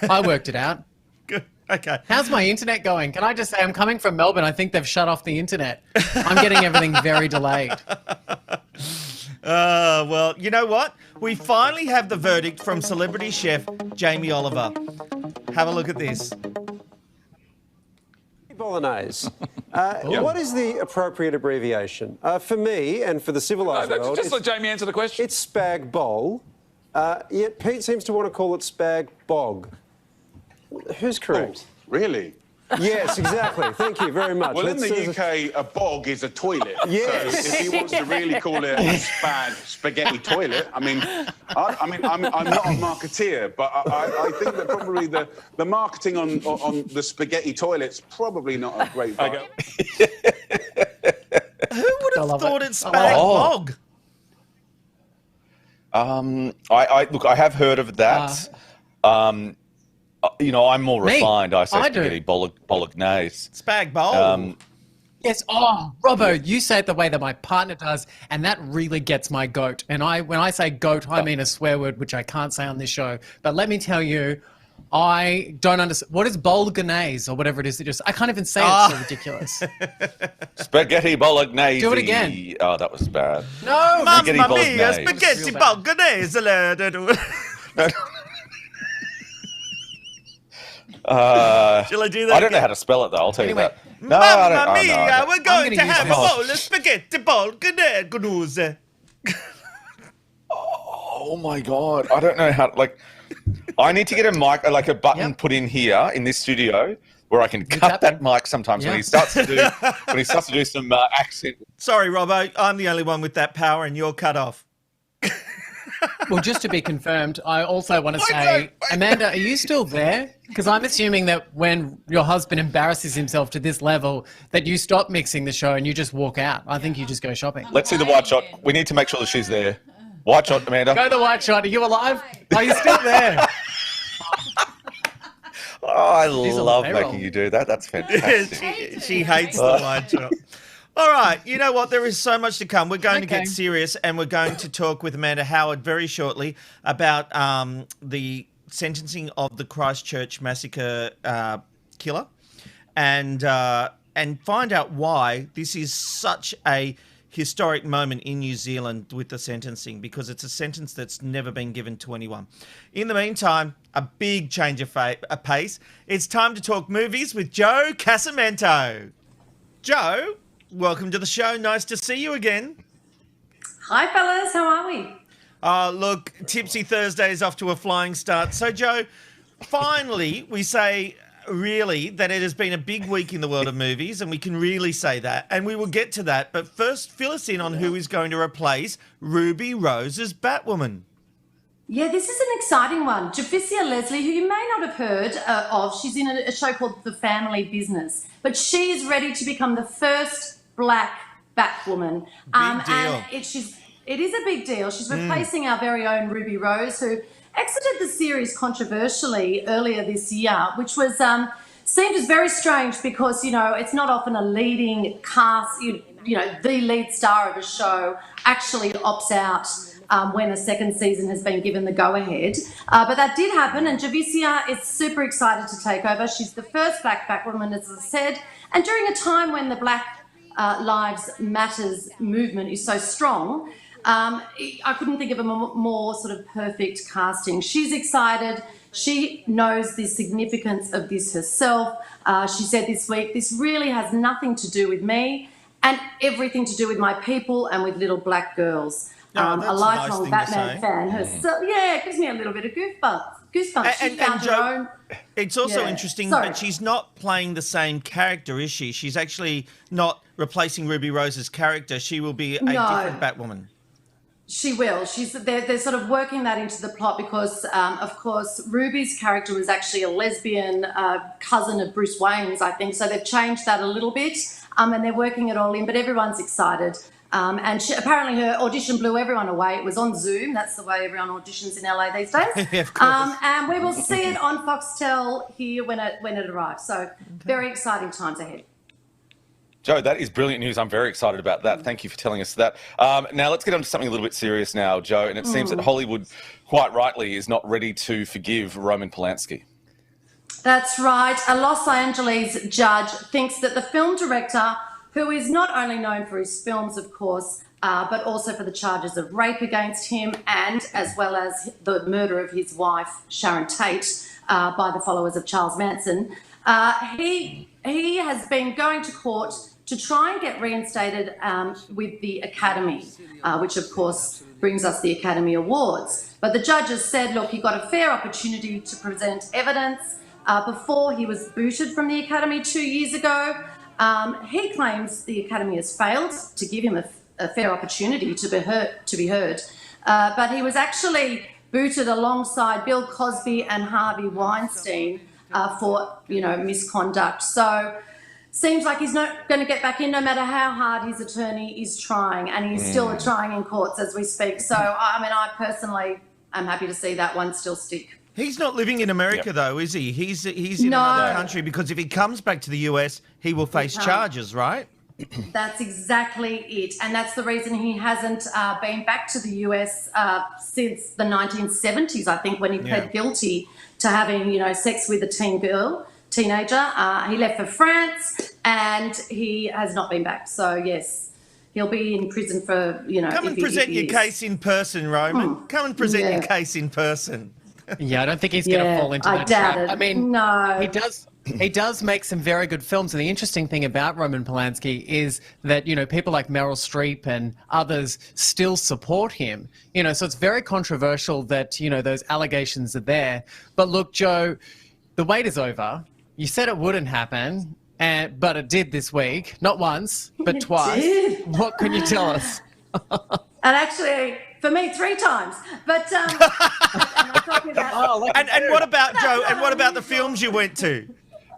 Speaker 9: I worked it out.
Speaker 3: good. Okay.
Speaker 9: How's my internet going? Can I just say, I'm coming from Melbourne. I think they've shut off the internet. I'm getting everything very delayed.
Speaker 3: Well, you know what? We finally have the verdict from celebrity chef Jamie Oliver. Have a look at this.
Speaker 12: Bolognese. What is the appropriate abbreviation? For me and for the civilised world,
Speaker 13: Just let Jamie answer the question.
Speaker 12: it's spag bowl. Yet Pete seems to want to call it spag bog. Who's correct?
Speaker 13: Really?
Speaker 12: Yes, exactly. Thank you very much.
Speaker 13: Well, in
Speaker 12: Let's,
Speaker 13: the UK, a bog is a toilet.
Speaker 12: Yes.
Speaker 13: So if he wants to really call it a spaghetti toilet, I'm not a marketeer, but I think that probably the marketing on the spaghetti toilet's probably not a great vibe.
Speaker 3: Who would have thought it's spag bog?
Speaker 8: Look, I have heard of that. You know, I'm more
Speaker 9: Me?
Speaker 8: refined. I say
Speaker 9: I do.
Speaker 8: spaghetti bolognese.
Speaker 3: Spag bowl.
Speaker 9: Yes. Oh, Robbo, you say it the way that my partner does, and that really gets my goat. And when I say goat, I mean a swear word, which I can't say on this show. But let me tell you, I don't understand. What is bolognese or whatever it is? I can't even say it. It's so ridiculous.
Speaker 8: Spaghetti bolognese.
Speaker 9: Do it again.
Speaker 8: Oh, that was bad.
Speaker 9: No,
Speaker 8: Spaghetti
Speaker 3: Mamma mia,
Speaker 8: bolognese.
Speaker 3: spaghetti bolognese. Shall I do that?
Speaker 8: I don't know how to spell it though. I'll tell you that. No,
Speaker 3: Mamma
Speaker 8: I don't.
Speaker 3: mia, we're going to
Speaker 9: gonna
Speaker 3: have a
Speaker 9: use this.
Speaker 3: bowl of spaghetti bolognese.
Speaker 8: Oh my god! I don't know how. Like, I need to get a mic, like a button put in here in this studio where I can cut that mic sometimes when he starts to do some accent.
Speaker 3: Sorry, Robbo, I'm the only one with that power, and you're cut off.
Speaker 9: Well, just to be confirmed, I also want to say, Amanda, are you still there? Because I'm assuming that when your husband embarrasses himself to this level, that you stop mixing the show and you just walk out. I think you just go shopping.
Speaker 8: Let's see the wide shot. We need to make sure that she's there. Wide shot, Amanda.
Speaker 9: Go the wide shot. Are you alive? Are you still there?
Speaker 8: Oh, I love making you do that. That's fantastic.
Speaker 3: she hates the wide shot. All right, you know what? There is so much to come. We're going to get serious, and we're going to talk with Amanda Howard very shortly about the sentencing of the Christchurch massacre killer, and find out why this is such a historic moment in New Zealand with the sentencing, because it's a sentence that's never been given to anyone. In the meantime, a big change of pace. It's time to talk movies with Joe Casamento. Joe, welcome to the show. Nice to see you again.
Speaker 14: Hi, fellas. How are we?
Speaker 3: Look, Tipsy Thursday is off to a flying start. So, Joe, finally, we say really that it has been a big week in the world of movies, and we can really say that, and we will get to that. But first, fill us in on who is going to replace Ruby Rose as Batwoman.
Speaker 14: Yeah, this is an exciting one. Javicia Leslie, who you may not have heard of, she's in a show called The Family Business, but she is ready to become the first black Batwoman.
Speaker 3: Big deal.
Speaker 14: And it is a big deal. She's replacing our very own Ruby Rose, who exited the series controversially earlier this year, which was seemed as very strange because, you know, it's not often a leading cast, you know, the lead star of a show actually opts out when a second season has been given the go-ahead. But that did happen, and Javicia is super excited to take over. She's the first black Batwoman, as I said, and during a time when the Black Lives Matters movement is so strong, I couldn't think of a more sort of perfect casting. She's excited. She knows the significance of this herself. She said this week, this really has nothing to do with me and everything to do with my people and with little black girls. A lifelong Batman fan herself. Yeah, it gives me a little bit of goosebumps.
Speaker 3: And Joe, it's also interesting that she's not playing the same character, is she? She's actually not replacing Ruby Rose's character. She will be a different Batwoman.
Speaker 14: She will. They're sort of working that into the plot because, of course, Ruby's character was actually a lesbian cousin of Bruce Wayne's, I think. So they've changed that a little bit, and they're working it all in. But everyone's excited. And apparently her audition blew everyone away. It was on Zoom. That's the way everyone auditions in LA these days.
Speaker 3: Of course.
Speaker 14: And we will see it on Foxtel here when it arrives. So very exciting times ahead.
Speaker 8: Joe, that is brilliant news. I'm very excited about that. Thank you for telling us that. Now, let's get on to something a little bit serious now, Joe. And it seems that Hollywood, quite rightly, is not ready to forgive Roman Polanski.
Speaker 14: That's right. A Los Angeles judge thinks that the film director, who is not only known for his films, of course, but also for the charges of rape against him and as well as the murder of his wife, Sharon Tate, by the followers of Charles Manson, he has been going to court to try and get reinstated with the Academy, which of course brings us the Academy Awards. But the judges said, look, he got a fair opportunity to present evidence before he was booted from the Academy 2 years ago. He claims the Academy has failed to give him a fair opportunity to be heard. But he was actually booted alongside Bill Cosby and Harvey Weinstein for, misconduct. So seems like he's not going to get back in no matter how hard his attorney is trying, and he's still trying in courts as we speak. So, I personally am happy to see that one still stick.
Speaker 3: He's not living in America, though, is he? He's in another country, because if he comes back to the US, he will face charges, right?
Speaker 14: That's exactly it. And that's the reason he hasn't been back to the US since the 1970s, I think, when he pled guilty to having, sex with a teenager. He left for France and he has not been back. So, yes, he'll be in prison for,
Speaker 3: Come and present your case in person, Roman. Come and present your case in person.
Speaker 9: Yeah, I don't think he's going to fall into that
Speaker 14: doubt
Speaker 9: trap.
Speaker 14: it.
Speaker 9: I mean,
Speaker 14: no.
Speaker 9: He does make some very good films, and the interesting thing about Roman Polanski is that, people like Meryl Streep and others still support him. So it's very controversial that, those allegations are there. But look, Joe, the wait is over. You said it wouldn't happen, but it did this week. Not once, but twice.
Speaker 14: Did.
Speaker 9: What can you tell us?
Speaker 14: And actually, for me, 3 times. But and I'm talking about.
Speaker 3: And what about, Joe, and what about the films you went to?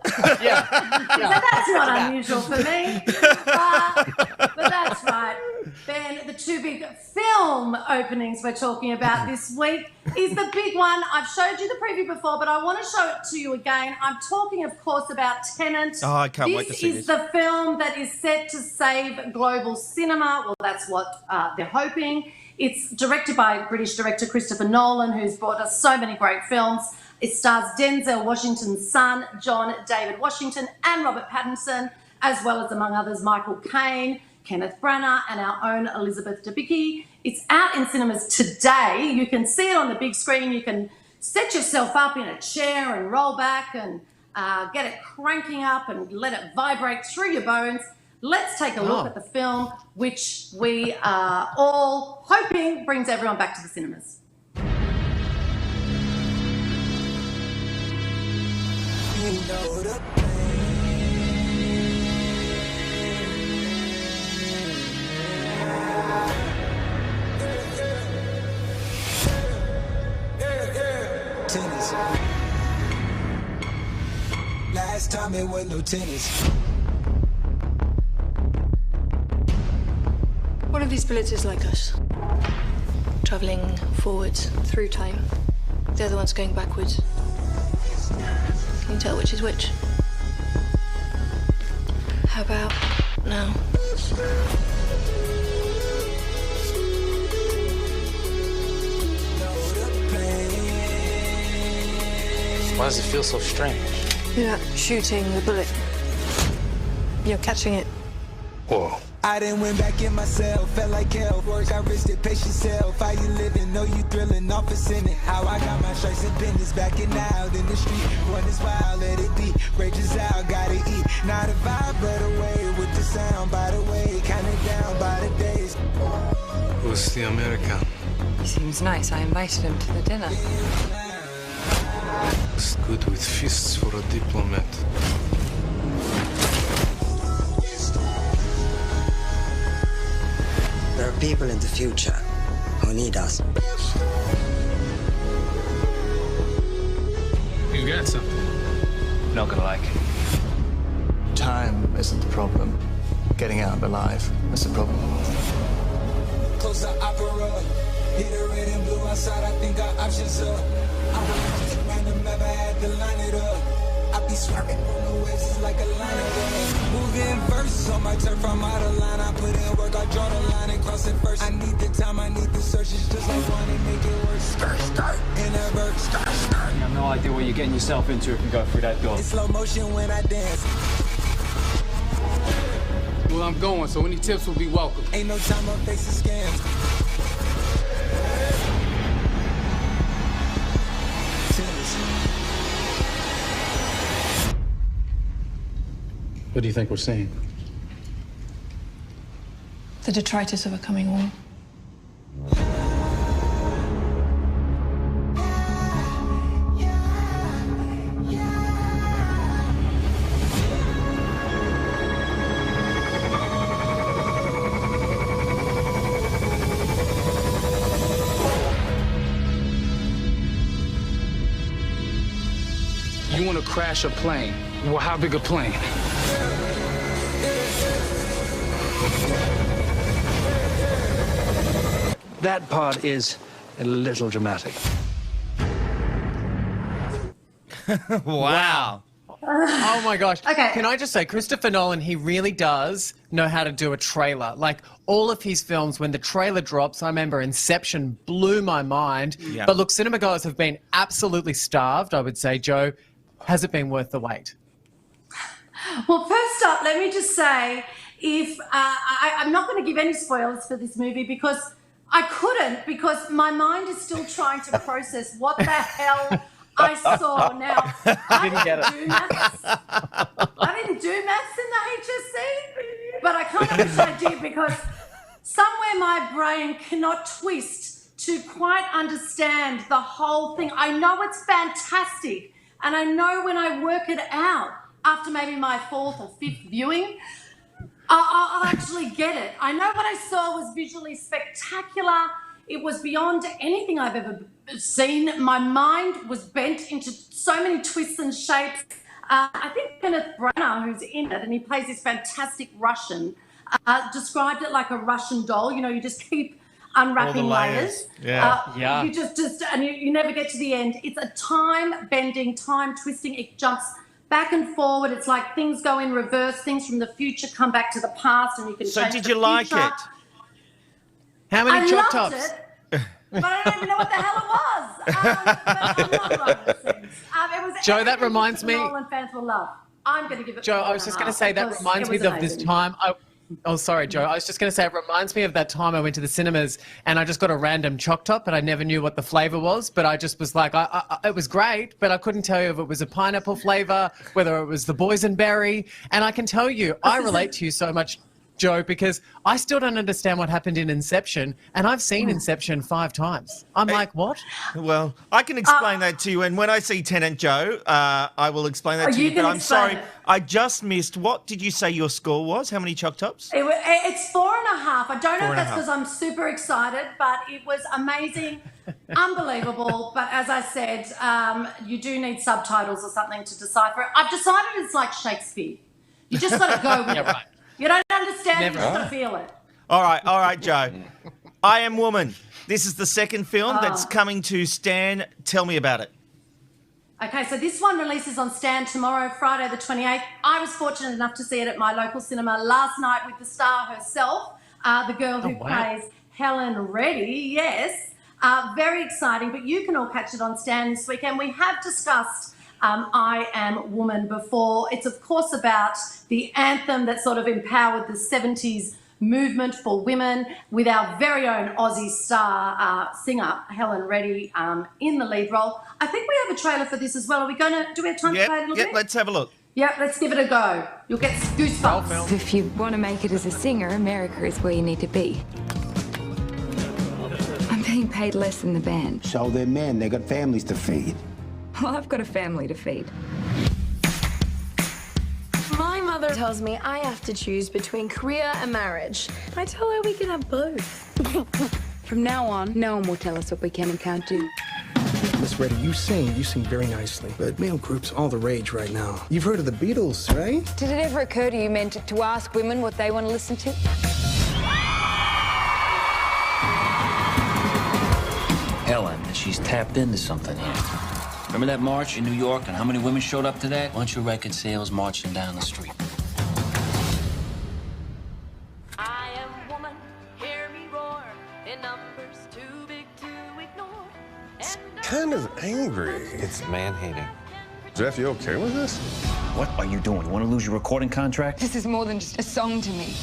Speaker 14: So that's not unusual for me. But that's right. Ben, the 2 big film openings we're talking about this week is the big one. I've showed you the preview before, but I want to show it to you again. I'm talking, of course, about Tenet.
Speaker 3: Oh, I can't wait to see this.
Speaker 14: This is the film that is set to save global cinema. Well, that's what they're hoping. It's directed by British director Christopher Nolan, who's brought us so many great films. It stars Denzel Washington's son, John David Washington, and Robert Pattinson, as well as, among others, Michael Caine, Kenneth Branagh, and our own Elizabeth Debicki. It's out in cinemas today. You can see it on the big screen. You can set yourself up in a chair and roll back and get it cranking up and let it vibrate through your bones. Let's take a look at the film, which we are all hoping brings everyone back to the cinemas.
Speaker 7: Tennis. Last time it was no tennis.
Speaker 15: One of these bullets is like us, travelling forwards through time. The other one's going backwards. Can you tell which is which? How about now?
Speaker 16: Why does it feel so strange?
Speaker 15: You're not shooting the bullet. You're catching it.
Speaker 16: Whoa.
Speaker 7: I done went back in myself, felt like hell. Work, I risked it, pace yourself. How you living? Know you thrilling, office in it. How I got my stripes and business backing out in the street. Run this wild, let it be. Rages out, gotta eat. Not a vibe, but away with the sound. By the way, counting down by the days.
Speaker 16: Who's the American?
Speaker 15: He seems nice. I invited him to the dinner.
Speaker 16: It's good with fists for a diplomat.
Speaker 17: There are people in the future who need us.
Speaker 16: You got something. Not gonna like it.
Speaker 18: Time isn't the problem. Getting out alive is the problem.
Speaker 7: Close the opera. Hit the red and blue outside. I think our options up. I'm random, never had to line it up. I be swerving on the waves, it's like a line of them. Moving verse on my turf, I'm out of line. I put in work, I draw the line and cross it first. I need the time, I need the search. It's just like one and make it work. Start, in a bird, start.
Speaker 19: You have no idea what you're getting yourself into if you go through that door.
Speaker 7: It's slow motion when I dance.
Speaker 19: Well, I'm going, so any tips will be welcome.
Speaker 7: Ain't no time on facing scams.
Speaker 18: What do you think we're seeing?
Speaker 15: The detritus of a coming war.
Speaker 19: You want to crash a plane? Well, how big a plane?
Speaker 18: That part is a little dramatic.
Speaker 3: Wow.
Speaker 9: Oh my gosh.
Speaker 14: Okay.
Speaker 9: Can I just say, Christopher Nolan, he really does know how to do a trailer. Like, all of his films, when the trailer drops, I remember Inception blew my mind.
Speaker 3: Yeah.
Speaker 9: But look, cinema goers have been absolutely starved, I would say. Joe, has it been worth the wait?
Speaker 14: Well, first up, let me just say, if I'm not going to give any spoilers for this movie because I couldn't, because my mind is still trying to process what the hell I saw. Now, I didn't do maths in the HSC, but I kind of wish I did, because somewhere my brain cannot twist to quite understand the whole thing. I know it's fantastic, and I know when I work it out after maybe my 4th or 5th viewing, I'll actually get it. I know what I saw was visually spectacular. It was beyond anything I've ever seen. My mind was bent into so many twists and shapes. I think Kenneth Branagh, who's in it, and he plays this fantastic Russian, described it like a Russian doll. You know, you just keep unwrapping
Speaker 3: All the layers.
Speaker 14: layers. You just and you never get to the end. It's a time-bending, time-twisting. It jumps back and forward. It's like things go in reverse. Things from the future come back to the past, and you can.
Speaker 3: So
Speaker 14: change
Speaker 3: did
Speaker 14: the
Speaker 3: you like
Speaker 14: future.
Speaker 3: it?
Speaker 9: How many chop
Speaker 14: loved
Speaker 9: tops?
Speaker 14: it, but I don't even know what the hell it was. But I'm not right, it seems. It was
Speaker 9: Joe, that
Speaker 14: everything
Speaker 9: reminds me.
Speaker 14: Nolan fans will love. I'm going to give it.
Speaker 9: Joe, I was just going to say that reminds me of this time. Oh, sorry, Joe. I was just going to say it reminds me of that time I went to the cinemas and I just got a random choc top and I never knew what the flavour was, but I just was like, it was great, but I couldn't tell you if it was a pineapple flavour, whether it was the boysenberry. And I can tell you, I relate to you so much, Joe, because I still don't understand what happened in Inception, and I've seen Inception 5 times. I'm like, what?
Speaker 3: Well, I can explain that to you, and when I see Tenant Joe, I will explain that to you. But I'm sorry, I just missed. What did you say your score was? How many choc tops?
Speaker 14: It's 4.5. I don't know if that's
Speaker 3: 4.5.
Speaker 14: because I'm super excited, but it was amazing, unbelievable. But as I said, you do need subtitles or something to decipher it. I've decided it's like Shakespeare. You just got to go with it.
Speaker 9: Right.
Speaker 14: You don't understand it, you just got to feel it.
Speaker 3: All right, Joe. I Am Woman. This is the second film that's coming to Stan. Tell me about it.
Speaker 14: Okay, so this one releases on Stan tomorrow, Friday the 28th. I was fortunate enough to see it at my local cinema last night with the star herself, the girl who plays Helen Reddy. Yes, very exciting, but you can all catch it on Stan this weekend. We have discussed I Am Woman before. It's of course about the anthem that sort of empowered the 70s movement for women, with our very own Aussie star singer Helen Reddy in the lead role. I think we have a trailer for this as well. Are we going to? Do we have time to play it a little bit?
Speaker 3: Let's have a look.
Speaker 14: Yeah, let's give it a go. You'll get goosebumps.
Speaker 20: If you want to make it as a singer, America is where you need to be. I'm being paid less than the band.
Speaker 21: So they're men. They got families to feed.
Speaker 20: Well, I've got a family to feed.
Speaker 22: My mother tells me I have to choose between career and marriage. I tell her we can have both.
Speaker 20: From now on, no one will tell us what we can and can't do.
Speaker 18: Miss Reddy, you sing very nicely, but male groups all the rage right now. You've heard of the Beatles, right?
Speaker 20: Did it ever occur to you men to ask women what they want to listen to?
Speaker 23: Helen, she's tapped into something here. Remember that march in New York and how many women showed up to that? Bunch of record sales marching down the street.
Speaker 22: I am woman, hear me roar, in numbers too big to ignore.
Speaker 24: It's kind of angry.
Speaker 25: It's man-hating.
Speaker 24: Jeff, you okay with this?
Speaker 23: What are you doing? You want to lose your recording contract?
Speaker 20: This is more than just a song to me.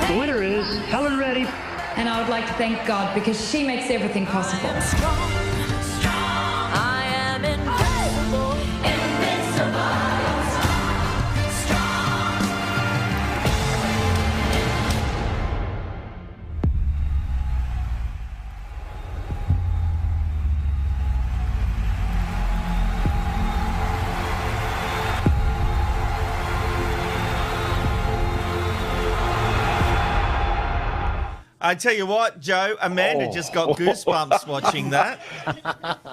Speaker 22: The winner is Helen Reddy.
Speaker 20: And I would like to thank God because she makes everything possible.
Speaker 22: I am invincible, invincible.
Speaker 3: I tell you what, Joe, Amanda just got goosebumps watching that.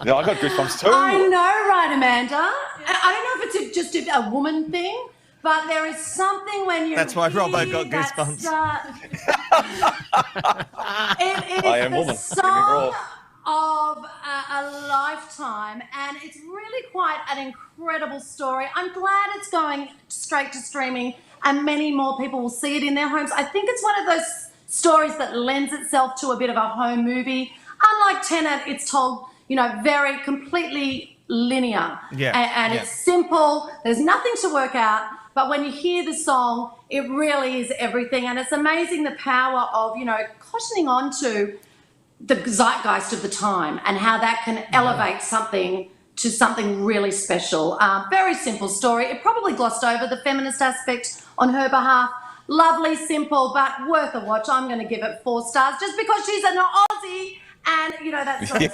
Speaker 8: Yeah, I got goosebumps too.
Speaker 14: I know, right, Amanda? I don't know if it's just a woman thing, but there is something when you.
Speaker 3: That's why Robbo got goosebumps.
Speaker 14: It
Speaker 8: I
Speaker 14: is
Speaker 8: am
Speaker 14: the
Speaker 8: woman.
Speaker 14: song of a lifetime, and it's really quite an incredible story. I'm glad it's going straight to streaming, and many more people will see it in their homes. I think it's one of those stories that lends itself to a bit of a home movie. Unlike Tenet, it's told, very completely linear. And it's simple. There's nothing to work out. But when you hear the song, it really is everything. And it's amazing the power of, cottoning on to the zeitgeist of the time and how that can elevate something to something really special. Very simple story. It probably glossed over the feminist aspect on her behalf. Lovely, simple, but worth a watch. I'm going to give it 4 stars just because she's an Aussie. And, that's sort of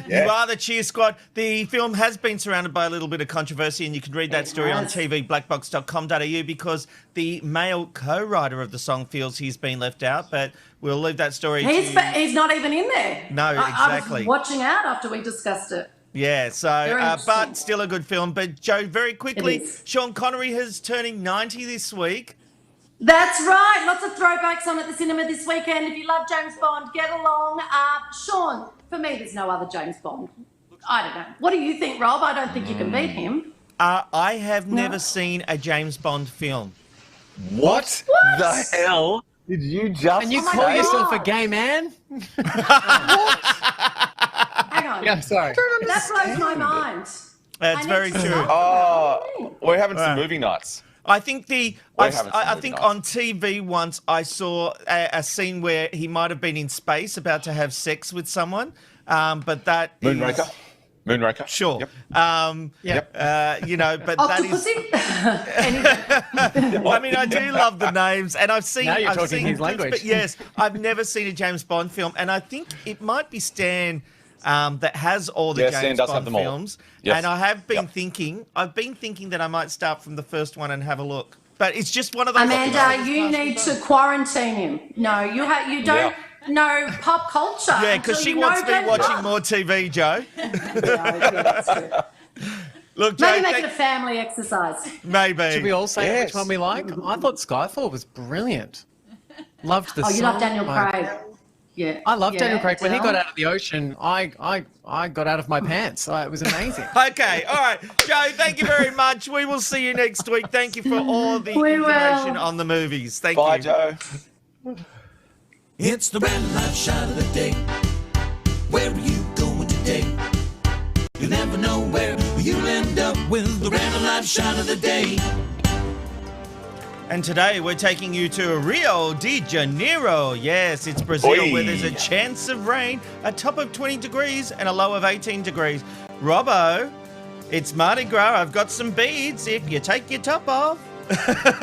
Speaker 3: You are the cheer squad. The film has been surrounded by a little bit of controversy, and you can read that story on tvblackbox.com.au because the male co-writer of the song feels he's been left out, but we'll leave that story
Speaker 14: He's not even in there.
Speaker 3: No, exactly.
Speaker 14: I was watching out after we discussed it.
Speaker 3: Yeah, so, but still a good film. But, Joe, very quickly, Sean Connery is turning 90 this week.
Speaker 14: That's right. Lots of throwbacks on at the cinema this weekend. If you love James Bond, get along. Sean, for me, there's no other James Bond. I don't know. What do you think, Rob? I don't think you can beat him.
Speaker 3: I have never seen a James Bond film.
Speaker 8: What the hell did you just
Speaker 9: And you call yourself a gay man?
Speaker 14: Hang on.
Speaker 9: Yeah, sorry.
Speaker 14: That blows my mind.
Speaker 3: That's very true.
Speaker 8: Oh, we're having some movie nights.
Speaker 3: I think I think on TV once I saw a scene where he might have been in space about to have sex with someone, but that
Speaker 8: Moonraker. Moonraker.
Speaker 3: Sure.
Speaker 8: Yep.
Speaker 3: But that is. I mean, I do love the names, and I've seen.
Speaker 9: Now you're
Speaker 3: I've
Speaker 9: talking
Speaker 3: seen
Speaker 9: his
Speaker 3: clips,
Speaker 9: language.
Speaker 3: but yes, I've never seen a James Bond film, and I think it might be Stan. That has all the James Bond films, and I have been thinking. I've been thinking that I might start from the first one and have a look. But it's just one of those.
Speaker 14: Amanda, you need to quarantine him. No, you don't know pop culture.
Speaker 3: Yeah, because she wants me watching more TV, Joe. Look, Joe,
Speaker 14: maybe make it a family exercise.
Speaker 3: Maybe.
Speaker 9: Should we all say which one we like? I thought Skyfall was brilliant. Loved the song.
Speaker 14: Oh, you love Daniel Craig. Yeah,
Speaker 9: I love Daniel Craig. When he got out of the ocean, I got out of my pants. It was amazing.
Speaker 3: Okay, all right. Joe, thank you very much. We will see you next week. Thank you for all the information on the movies. Thank you.
Speaker 8: Bye, Joe.
Speaker 7: It's the Random Life Shot of the Day. Where are you going today? You never know where you'll end up with the Random Life Shot of the Day.
Speaker 3: And today we're taking you to Rio de Janeiro. Yes, it's Brazil, where there's a chance of rain, a top of 20 degrees and a low of 18 degrees. Robbo, it's Mardi Gras. I've got some beads if you take your top off.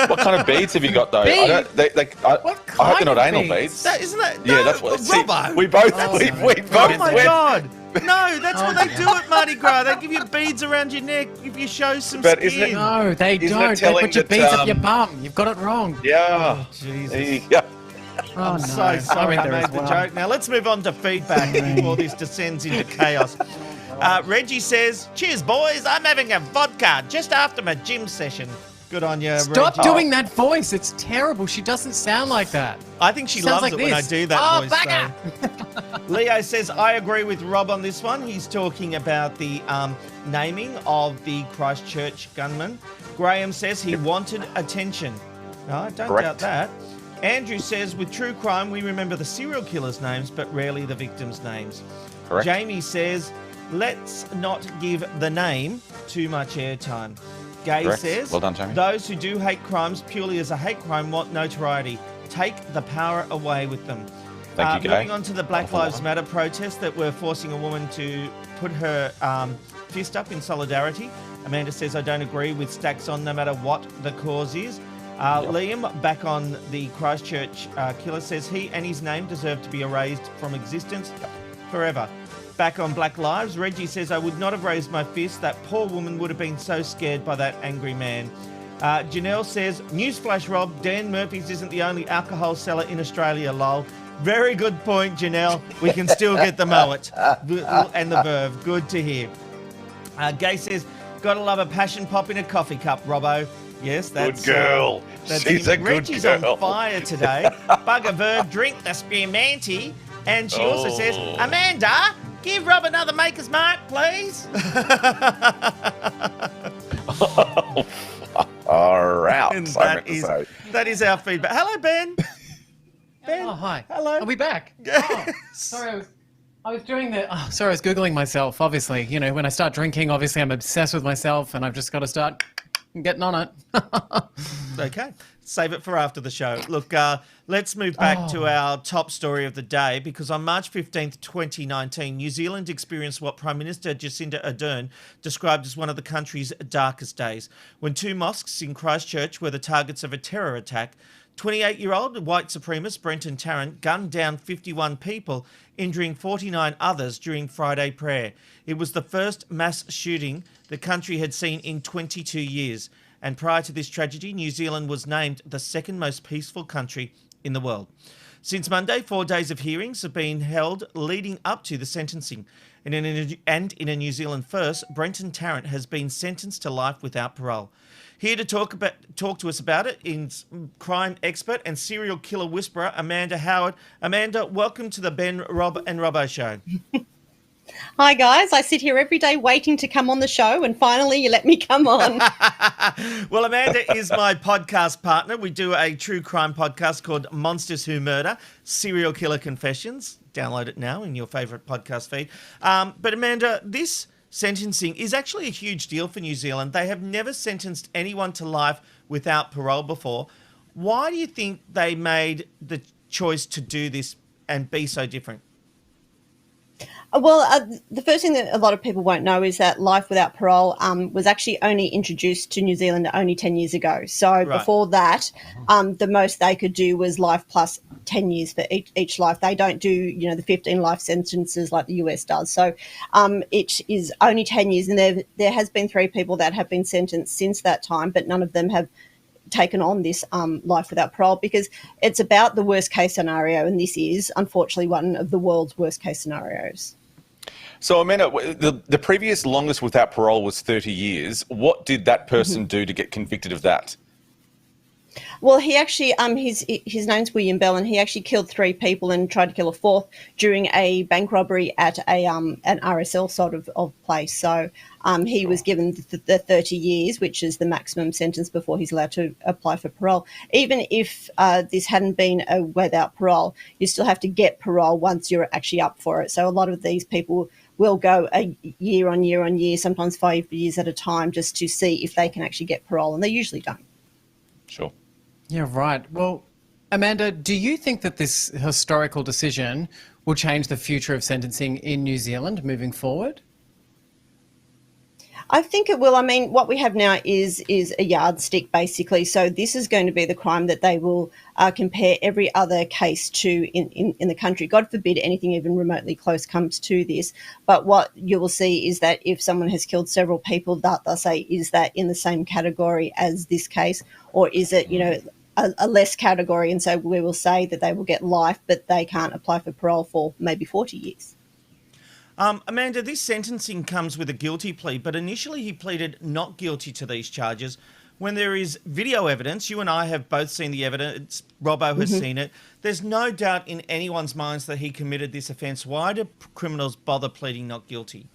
Speaker 8: What kind of beads have you got, though? I hope they're not anal beads.
Speaker 3: Isn't that?
Speaker 8: Yeah,
Speaker 3: no,
Speaker 8: that's what. See,
Speaker 3: Robbo.
Speaker 8: we both. we both.
Speaker 3: Oh my
Speaker 8: went.
Speaker 3: God! No, that's what they do at Mardi Gras. They give you beads around your neck if you show some
Speaker 8: But
Speaker 3: skin.
Speaker 8: isn't it-
Speaker 9: No, they
Speaker 8: Isn't it
Speaker 9: don't. They
Speaker 8: telling
Speaker 9: put your
Speaker 8: that,
Speaker 9: beads up your bum. You've got it wrong.
Speaker 8: Yeah.
Speaker 3: Oh, Jesus.
Speaker 8: There you go.
Speaker 9: Oh,
Speaker 3: I'm so sorry I made the joke. Now let's move on to feedback before this descends into chaos. Reggie says, "Cheers, boys. I'm having a vodka just after my gym session." Good on you,
Speaker 9: Stop
Speaker 3: Reggie.
Speaker 9: doing that voice. It's terrible. She doesn't sound like that.
Speaker 3: I think she
Speaker 9: Sounds
Speaker 3: loves
Speaker 9: like
Speaker 3: it when I
Speaker 9: this.
Speaker 3: do that
Speaker 9: Oh,
Speaker 3: voice.
Speaker 9: bugger.
Speaker 3: Though. Leo says, I agree with Rob on this one. He's talking about the naming of the Christchurch gunman. Graham says he wanted attention. No, I don't doubt that. Andrew says, with true crime, we remember the serial killers' names, but rarely the victims' names.
Speaker 8: Correct.
Speaker 3: Jamie says, let's not give the name too much airtime. Gay
Speaker 8: Correct.
Speaker 3: says,
Speaker 8: Well done, Jamie.
Speaker 3: those who do hate crimes purely as a hate crime want notoriety. Take the power away with them.
Speaker 8: Thank you, Gay.
Speaker 3: Moving on to the Black Lives Matter protest that were forcing a woman to put her fist up in solidarity. Amanda says, I don't agree with stacks on no matter what the cause is. Liam, back on the Christchurch killer, says he and his name deserve to be erased from existence forever. Back on Black Lives, Reggie says, I would not have raised my fist. That poor woman would have been so scared by that angry man. Janelle says, newsflash, Rob, Dan Murphy's isn't the only alcohol seller in Australia, lol. Very good point, Janelle. We can still get the mullet and the verve. Good to hear. Gay says, gotta love a passion pop in a coffee cup, Robbo. Yes, that's
Speaker 8: Good girl.
Speaker 3: That's
Speaker 8: She's
Speaker 3: him.
Speaker 8: a good
Speaker 3: Reggie's
Speaker 8: girl.
Speaker 3: on fire today. Bugger verb, drink the spearmanty. And she also says,
Speaker 8: Oh.
Speaker 3: Amanda, give Rob another maker's mark, please.
Speaker 8: All right.
Speaker 3: And
Speaker 8: So I meant to say.
Speaker 3: that is our feedback. Hello, Ben. Ben.
Speaker 9: Oh, hi.
Speaker 3: Hello.
Speaker 9: Are we back? Oh, sorry, I was doing the. Oh, sorry, I was Googling myself, obviously. You know, when I start drinking, obviously I'm obsessed with myself and I've just got to start getting on it.
Speaker 3: Okay. Save it for after the show. Look, let's move back to our top story of the day, because on March 15th, 2019, New Zealand experienced what Prime Minister Jacinda Ardern described as one of the country's darkest days, when two mosques in Christchurch were the targets of a terror attack. 28-year-old white supremacist Brenton Tarrant gunned down 51 people, injuring 49 others during Friday prayer. It was the first mass shooting the country had seen in 22 years. And prior to this tragedy, New Zealand was named the second most peaceful country in the world. Since Monday, 4 days of hearings have been held leading up to the sentencing. And in a New Zealand first, Brenton Tarrant has been sentenced to life without parole. Here to talk to us about it is crime expert and serial killer whisperer, Amanda Howard. Amanda, welcome to the Ben, Rob and Robbo show.
Speaker 1: Hi, guys. I sit here every day waiting to come on the show, and finally you let me come on.
Speaker 3: Well, Amanda is my podcast partner. We do a true crime podcast called Monsters Who Murder, Serial Killer Confessions. Download it now in your favourite podcast feed. But Amanda, this sentencing is actually a huge deal for New Zealand. They have never sentenced anyone to life without parole before. Why do you think they made the choice to do this and be so different?
Speaker 1: Well, the first thing that a lot of people won't know is that life without parole was actually only introduced to New Zealand only 10 years ago. So before that, the most they could do was life plus 10 years for each life. They don't do, the 15 life sentences like the US does. So it is only 10 years. And there has been 3 people that have been sentenced since that time, but none of them have taken on this life without parole, because it's about the worst case scenario. And this is, unfortunately, one of the world's worst case scenarios.
Speaker 8: So, Amanda, the previous longest without parole was 30 years. What did that person do to get convicted of that?
Speaker 1: Well, he actually, his name's William Bell, and he actually killed 3 people and tried to kill a 4th during a bank robbery at an RSL sort of place. So he was given the 30 years, which is the maximum sentence before he's allowed to apply for parole. Even if this hadn't been without parole, you still have to get parole once you're actually up for it. So a lot of these people will go a year on year on year, sometimes 5 years at a time, just to see if they can actually get parole, and they usually don't.
Speaker 8: Sure.
Speaker 9: Yeah, right. Well, Amanda, do you think that this historical decision will change the future of sentencing in New Zealand moving forward?
Speaker 1: I think it will. I mean, what we have now is a yardstick, basically. So this is going to be the crime that they will compare every other case to in the country. God forbid anything even remotely close comes to this. But what you will see is that if someone has killed several people, they'll say, is that in the same category as this case? Or is it, a less category? And so we will say that they will get life, but they can't apply for parole for maybe 40 years.
Speaker 3: Amanda, this sentencing comes with a guilty plea, but initially he pleaded not guilty to these charges. When there is video evidence, you and I have both seen the evidence, Robbo has seen it, there's no doubt in anyone's minds that he committed this offence. Why do criminals bother pleading not guilty?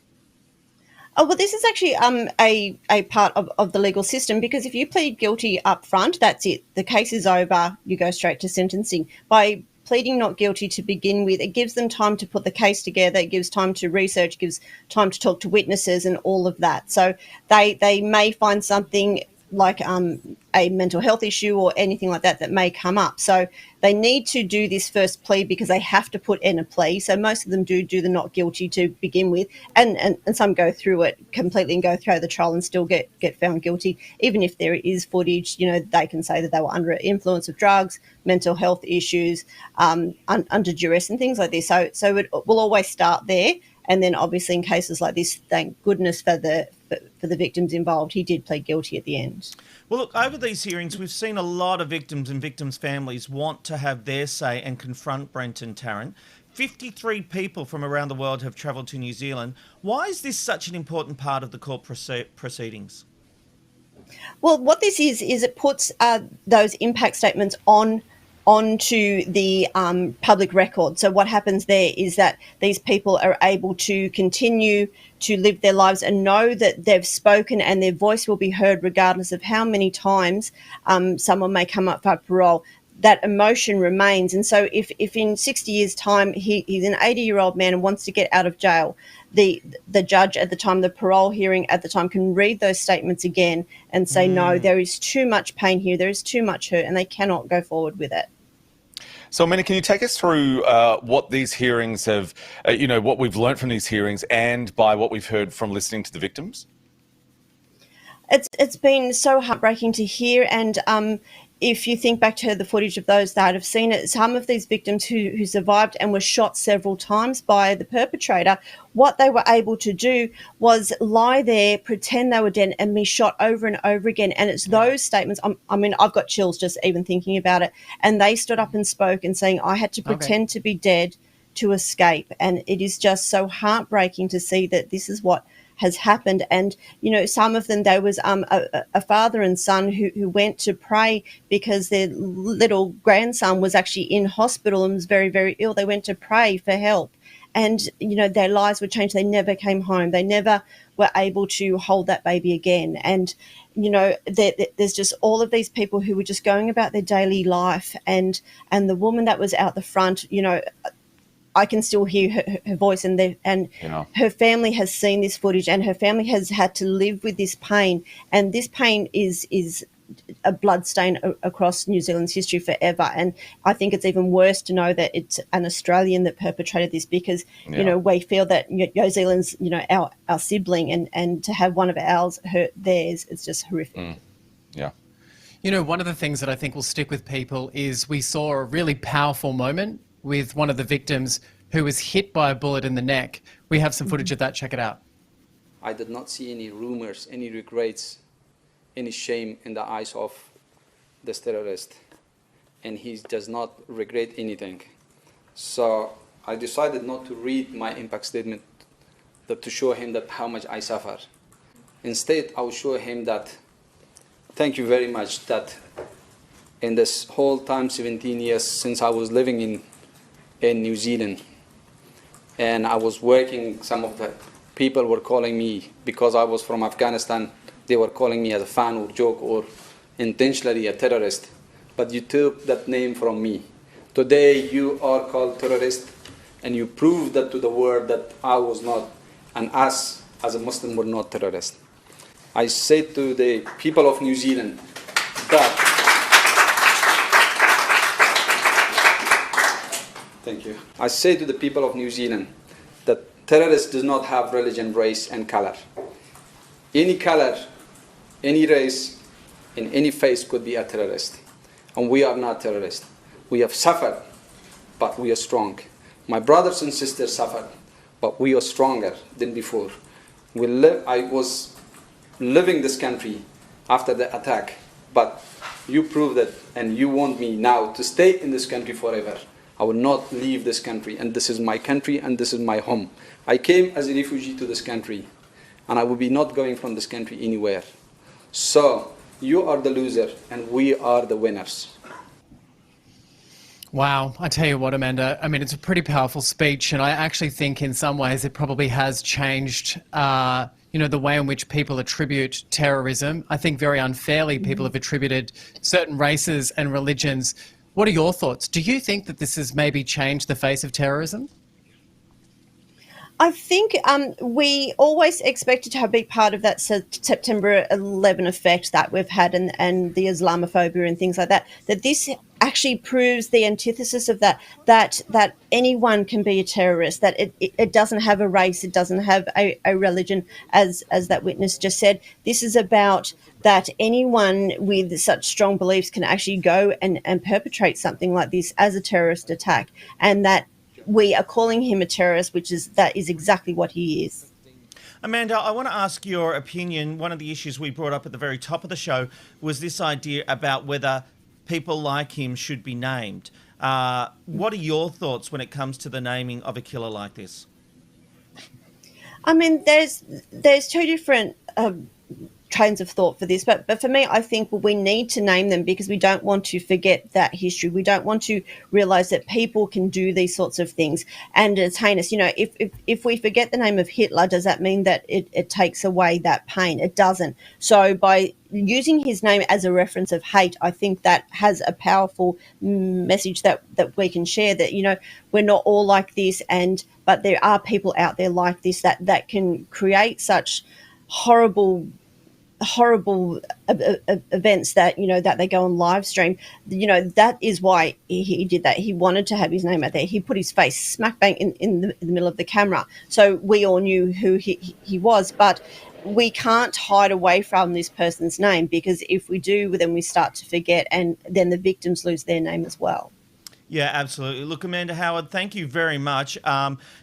Speaker 1: Oh, well, this is actually a part of the legal system, because if you plead guilty up front, that's it. The case is over. You go straight to sentencing. By pleading not guilty to begin with, it gives them time to put the case together. It gives time to research, gives time to talk to witnesses and all of that. So they may find something like a mental health issue or anything like that may come up. So they need to do this first plea because they have to put in a plea. So most of them do the not guilty to begin with, and some go through it completely and go through the trial and still get found guilty. Even if there is footage, they can say that they were under influence of drugs, mental health issues, under duress and things like this. So it will always start there. And then obviously in cases like this, thank goodness for the victims involved, he did plead guilty at the end.
Speaker 3: Well, look, over these hearings, we've seen a lot of victims and victims' families want to have their say and confront Brenton Tarrant. 53 people from around the world have travelled to New Zealand. Why is this such an important part of the court proceedings?
Speaker 1: Well, what this is it puts those impact statements onto the public record. So what happens there is that these people are able to continue to live their lives and know that they've spoken and their voice will be heard regardless of how many times someone may come up for parole. That emotion remains. And so if in 60 years' time he's an 80-year-old man and wants to get out of jail, the judge at the time, the parole hearing at the time, can read those statements again and say, no, there is too much pain here, there is too much hurt, and they cannot go forward with it.
Speaker 8: So, Amanda, can you take us through what these hearings have, what we've learnt from these hearings and by what we've heard from listening to the victims?
Speaker 1: It's been so heartbreaking to hear, and if you think back to the footage of those that have seen it, some of these victims who survived and were shot several times by the perpetrator, what they were able to do was lie there, pretend they were dead, and be shot over and over again. And it's those statements, I mean, I've got chills just even thinking about it. And they stood up and spoke and saying, I had to pretend to be dead to escape. And it is just so heartbreaking to see that this is what has happened. And some of them, there was a father and son who went to pray because their little grandson was actually in hospital and was very, very ill. They went to pray for help, and their lives were changed. They never came home. They never were able to hold that baby again. And there's just all of these people who were just going about their daily life, and the woman that was out the front, I can still hear her voice, and her family has seen this footage, and her family has had to live with this pain, and this pain is a bloodstain across New Zealand's history forever. And I think it's even worse to know that it's an Australian that perpetrated this, because we feel that New Zealand's our sibling, and to have one of ours hurt theirs, it's just horrific.
Speaker 8: Yeah.
Speaker 9: One of the things that I think will stick with people is we saw a really powerful moment with one of the victims who was hit by a bullet in the neck. We have some footage of that. Check it out.
Speaker 2: I did not see any rumors, any regrets, any shame in the eyes of this terrorist. And he does not regret anything. So I decided not to read my impact statement to show him that how much I suffer. Instead, I will show him that, thank you very much, that in this whole time, 17 years since I was living in New Zealand, and I was working, some of the people were calling me, because I was from Afghanistan, they were calling me as a fan or joke or intentionally a terrorist. But you took that name from me. Today you are called terrorist, and you proved that to the world that I was not, and us as a Muslim were not terrorists. I say to the people of New Zealand that Thank you. I say to the people of New Zealand that terrorists do not have religion, race, and color. Any color, any race, in any face could be a terrorist. And we are not terrorists. We have suffered, but we are strong. My brothers and sisters suffered, but we are stronger than before. I was living this country after the attack, but you proved it, and you want me now to stay in this country forever. I will not leave this country, and this is my country, and this is my home. I came as a refugee to this country, and I will be not going from this country anywhere. So you are the loser, and we are the winners.
Speaker 9: Wow, I tell you what, Amanda, I mean, it's a pretty powerful speech, and I actually think in some ways it probably has changed, the way in which people attribute terrorism. I think very unfairly people have attributed certain races and religions. What are your thoughts? Do you think that this has maybe changed the face of terrorism?
Speaker 1: I think we always expected to have a big part of that September 11 effect that we've had, and the Islamophobia and things like that, that this actually proves the antithesis of that anyone can be a terrorist, that it doesn't have a race, it doesn't have a religion, as that witness just said. This is about that anyone with such strong beliefs can actually go and perpetrate something like this as a terrorist attack, and that we are calling him a terrorist, that is exactly what he is.
Speaker 3: Amanda, I want to ask your opinion. One of the issues we brought up at the very top of the show was this idea about whether people like him should be named. What are your thoughts when it comes to the naming of a killer like this?
Speaker 1: I mean, there's two different trains of thought for this, but for me, I think we need to name them because we don't want to forget that history. We don't want to realize that people can do these sorts of things, and it's heinous. You know, if we forget the name of Hitler, does that mean that it takes away that pain? It doesn't. So by using his name as a reference of hate, I think that has a powerful message that we can share, that, you know, we're not all like this, but there are people out there like this that can create such horrible events that, you know, that they go on live stream. You know, that is why he did that. He wanted to have his name out there. He put his face smack bang in the middle of the camera, so we all knew who he was. But we can't hide away from this person's name, because if we do, then we start to forget, and then the victims lose their name as well.
Speaker 3: Yeah, absolutely. Look, Amanda Howard, thank you very much.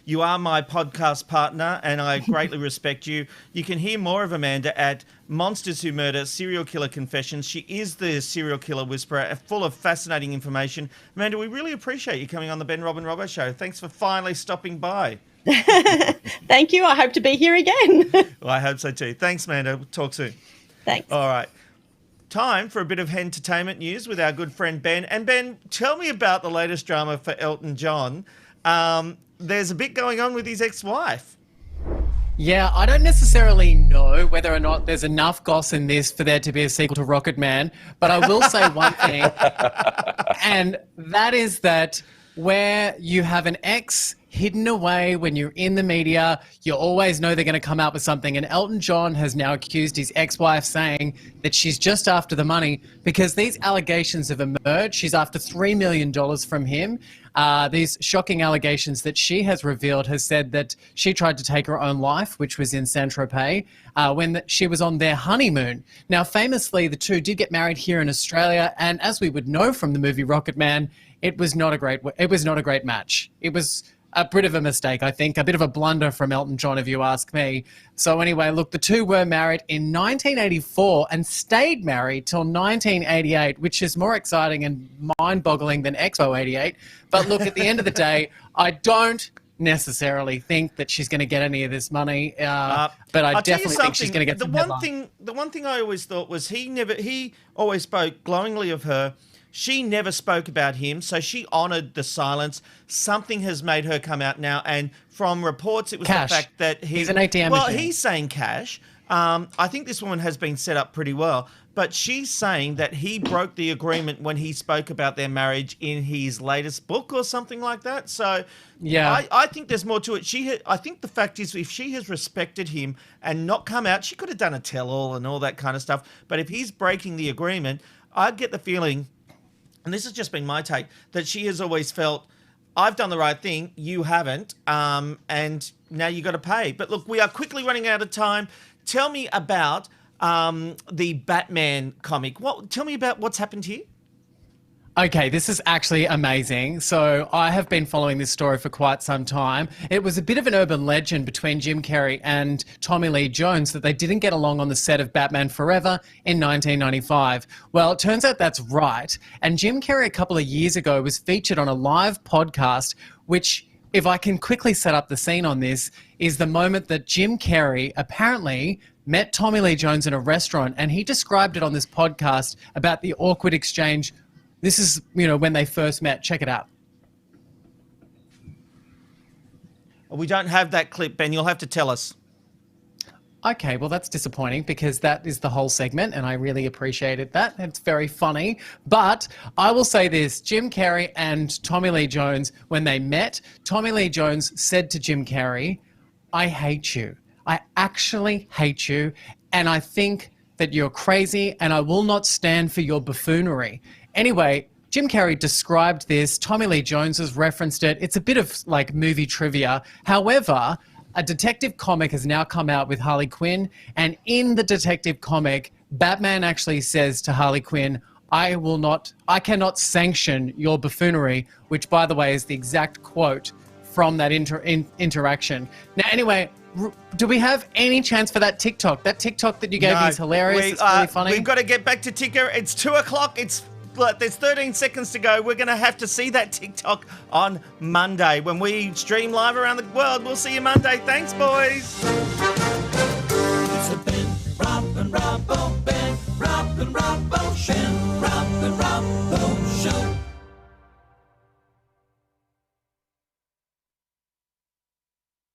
Speaker 3: You are my podcast partner, and I greatly respect you. You can hear more of Amanda at Monsters Who Murder, Serial Killer Confessions. She is the serial killer whisperer, full of fascinating information. Amanda, we really appreciate you coming on the Ben, Rob and Robbo show. Thanks for finally stopping by.
Speaker 1: Thank you. I hope to be here again.
Speaker 3: Well, I hope so too. Thanks, Amanda. We'll talk soon.
Speaker 1: Thanks.
Speaker 3: All right. Time for a bit of entertainment news with our good friend Ben. And Ben, tell me about the latest drama for Elton John. There's a bit going on with his ex-wife.
Speaker 9: Yeah, I don't necessarily know whether or not there's enough goss in this for there to be a sequel to Rocket Man, but I will say one thing, and that is that where you have an ex hidden away when you're in the media, you always know they're going to come out with something. And Elton John has now accused his ex-wife, saying that she's just after the money because these allegations have emerged. She's after $3 million from him. These shocking allegations that she has revealed has said that she tried to take her own life, which was in Saint-Tropez, when she was on their honeymoon. Now, famously, the two did get married here in Australia, and as we would know from the movie Rocket Man, it was not a great match. It was a bit of a mistake, I think, a bit of a blunder from Elton John, if you ask me. So anyway, look, the two were married in 1984 and stayed married till 1988, which is more exciting and mind-boggling than Expo 88. But look, at the end of the day, I don't necessarily think that she's going to get any of this money, but I definitely think she's going to get some headline.
Speaker 3: The one thing I always thought was he always spoke glowingly of her. She never spoke about him, so she honoured the silence. Something has made her come out now, and from reports, it was
Speaker 9: Cash.
Speaker 3: the fact that
Speaker 9: He's an ATM
Speaker 3: Well,
Speaker 9: machine.
Speaker 3: he's saying cash. I think this woman has been set up pretty well, but she's saying that he broke the agreement when he spoke about their marriage in his latest book or something like that. So,
Speaker 9: yeah,
Speaker 3: I think there's more to it. I think the fact is, if she has respected him and not come out, she could have done a tell-all and all that kind of stuff. But if he's breaking the agreement, I get the feeling, and this has just been my take, that she has always felt, I've done the right thing, you haven't, and now you got to pay. But look, we are quickly running out of time. Tell me about the Batman comic. Tell me about what's happened here.
Speaker 9: Okay, this is actually amazing. So I have been following this story for quite some time. It was a bit of an urban legend between Jim Carrey and Tommy Lee Jones that they didn't get along on the set of Batman Forever in 1995. Well, it turns out that's right. And Jim Carrey a couple of years ago was featured on a live podcast, which, if I can quickly set up the scene on this, is the moment that Jim Carrey apparently met Tommy Lee Jones in a restaurant, and he described it on this podcast about the awkward exchange. This is, when they first met. Check it out.
Speaker 3: We don't have that clip, Ben. You'll have to tell us.
Speaker 9: Okay, well, that's disappointing because that is the whole segment and I really appreciated that. It's very funny. But I will say this, Jim Carrey and Tommy Lee Jones, when they met, Tommy Lee Jones said to Jim Carrey, "I hate you. I actually hate you. And I think that you're crazy and I will not stand for your buffoonery." Anyway, Jim Carrey described this. Tommy Lee Jones has referenced it. It's a bit of like movie trivia. However, a detective comic has now come out with Harley Quinn, and in the detective comic, Batman actually says to Harley Quinn, I cannot sanction your buffoonery, which, by the way, is the exact quote from that interaction. Now, anyway, do we have any chance for that TikTok? That TikTok that you gave me is hilarious. It's really funny.
Speaker 3: We've got to get back to Ticker. It's 2 o'clock. There's 13 seconds to go. We're going to have to see that TikTok on Monday when we stream live around the world. We'll see you Monday. Thanks, boys.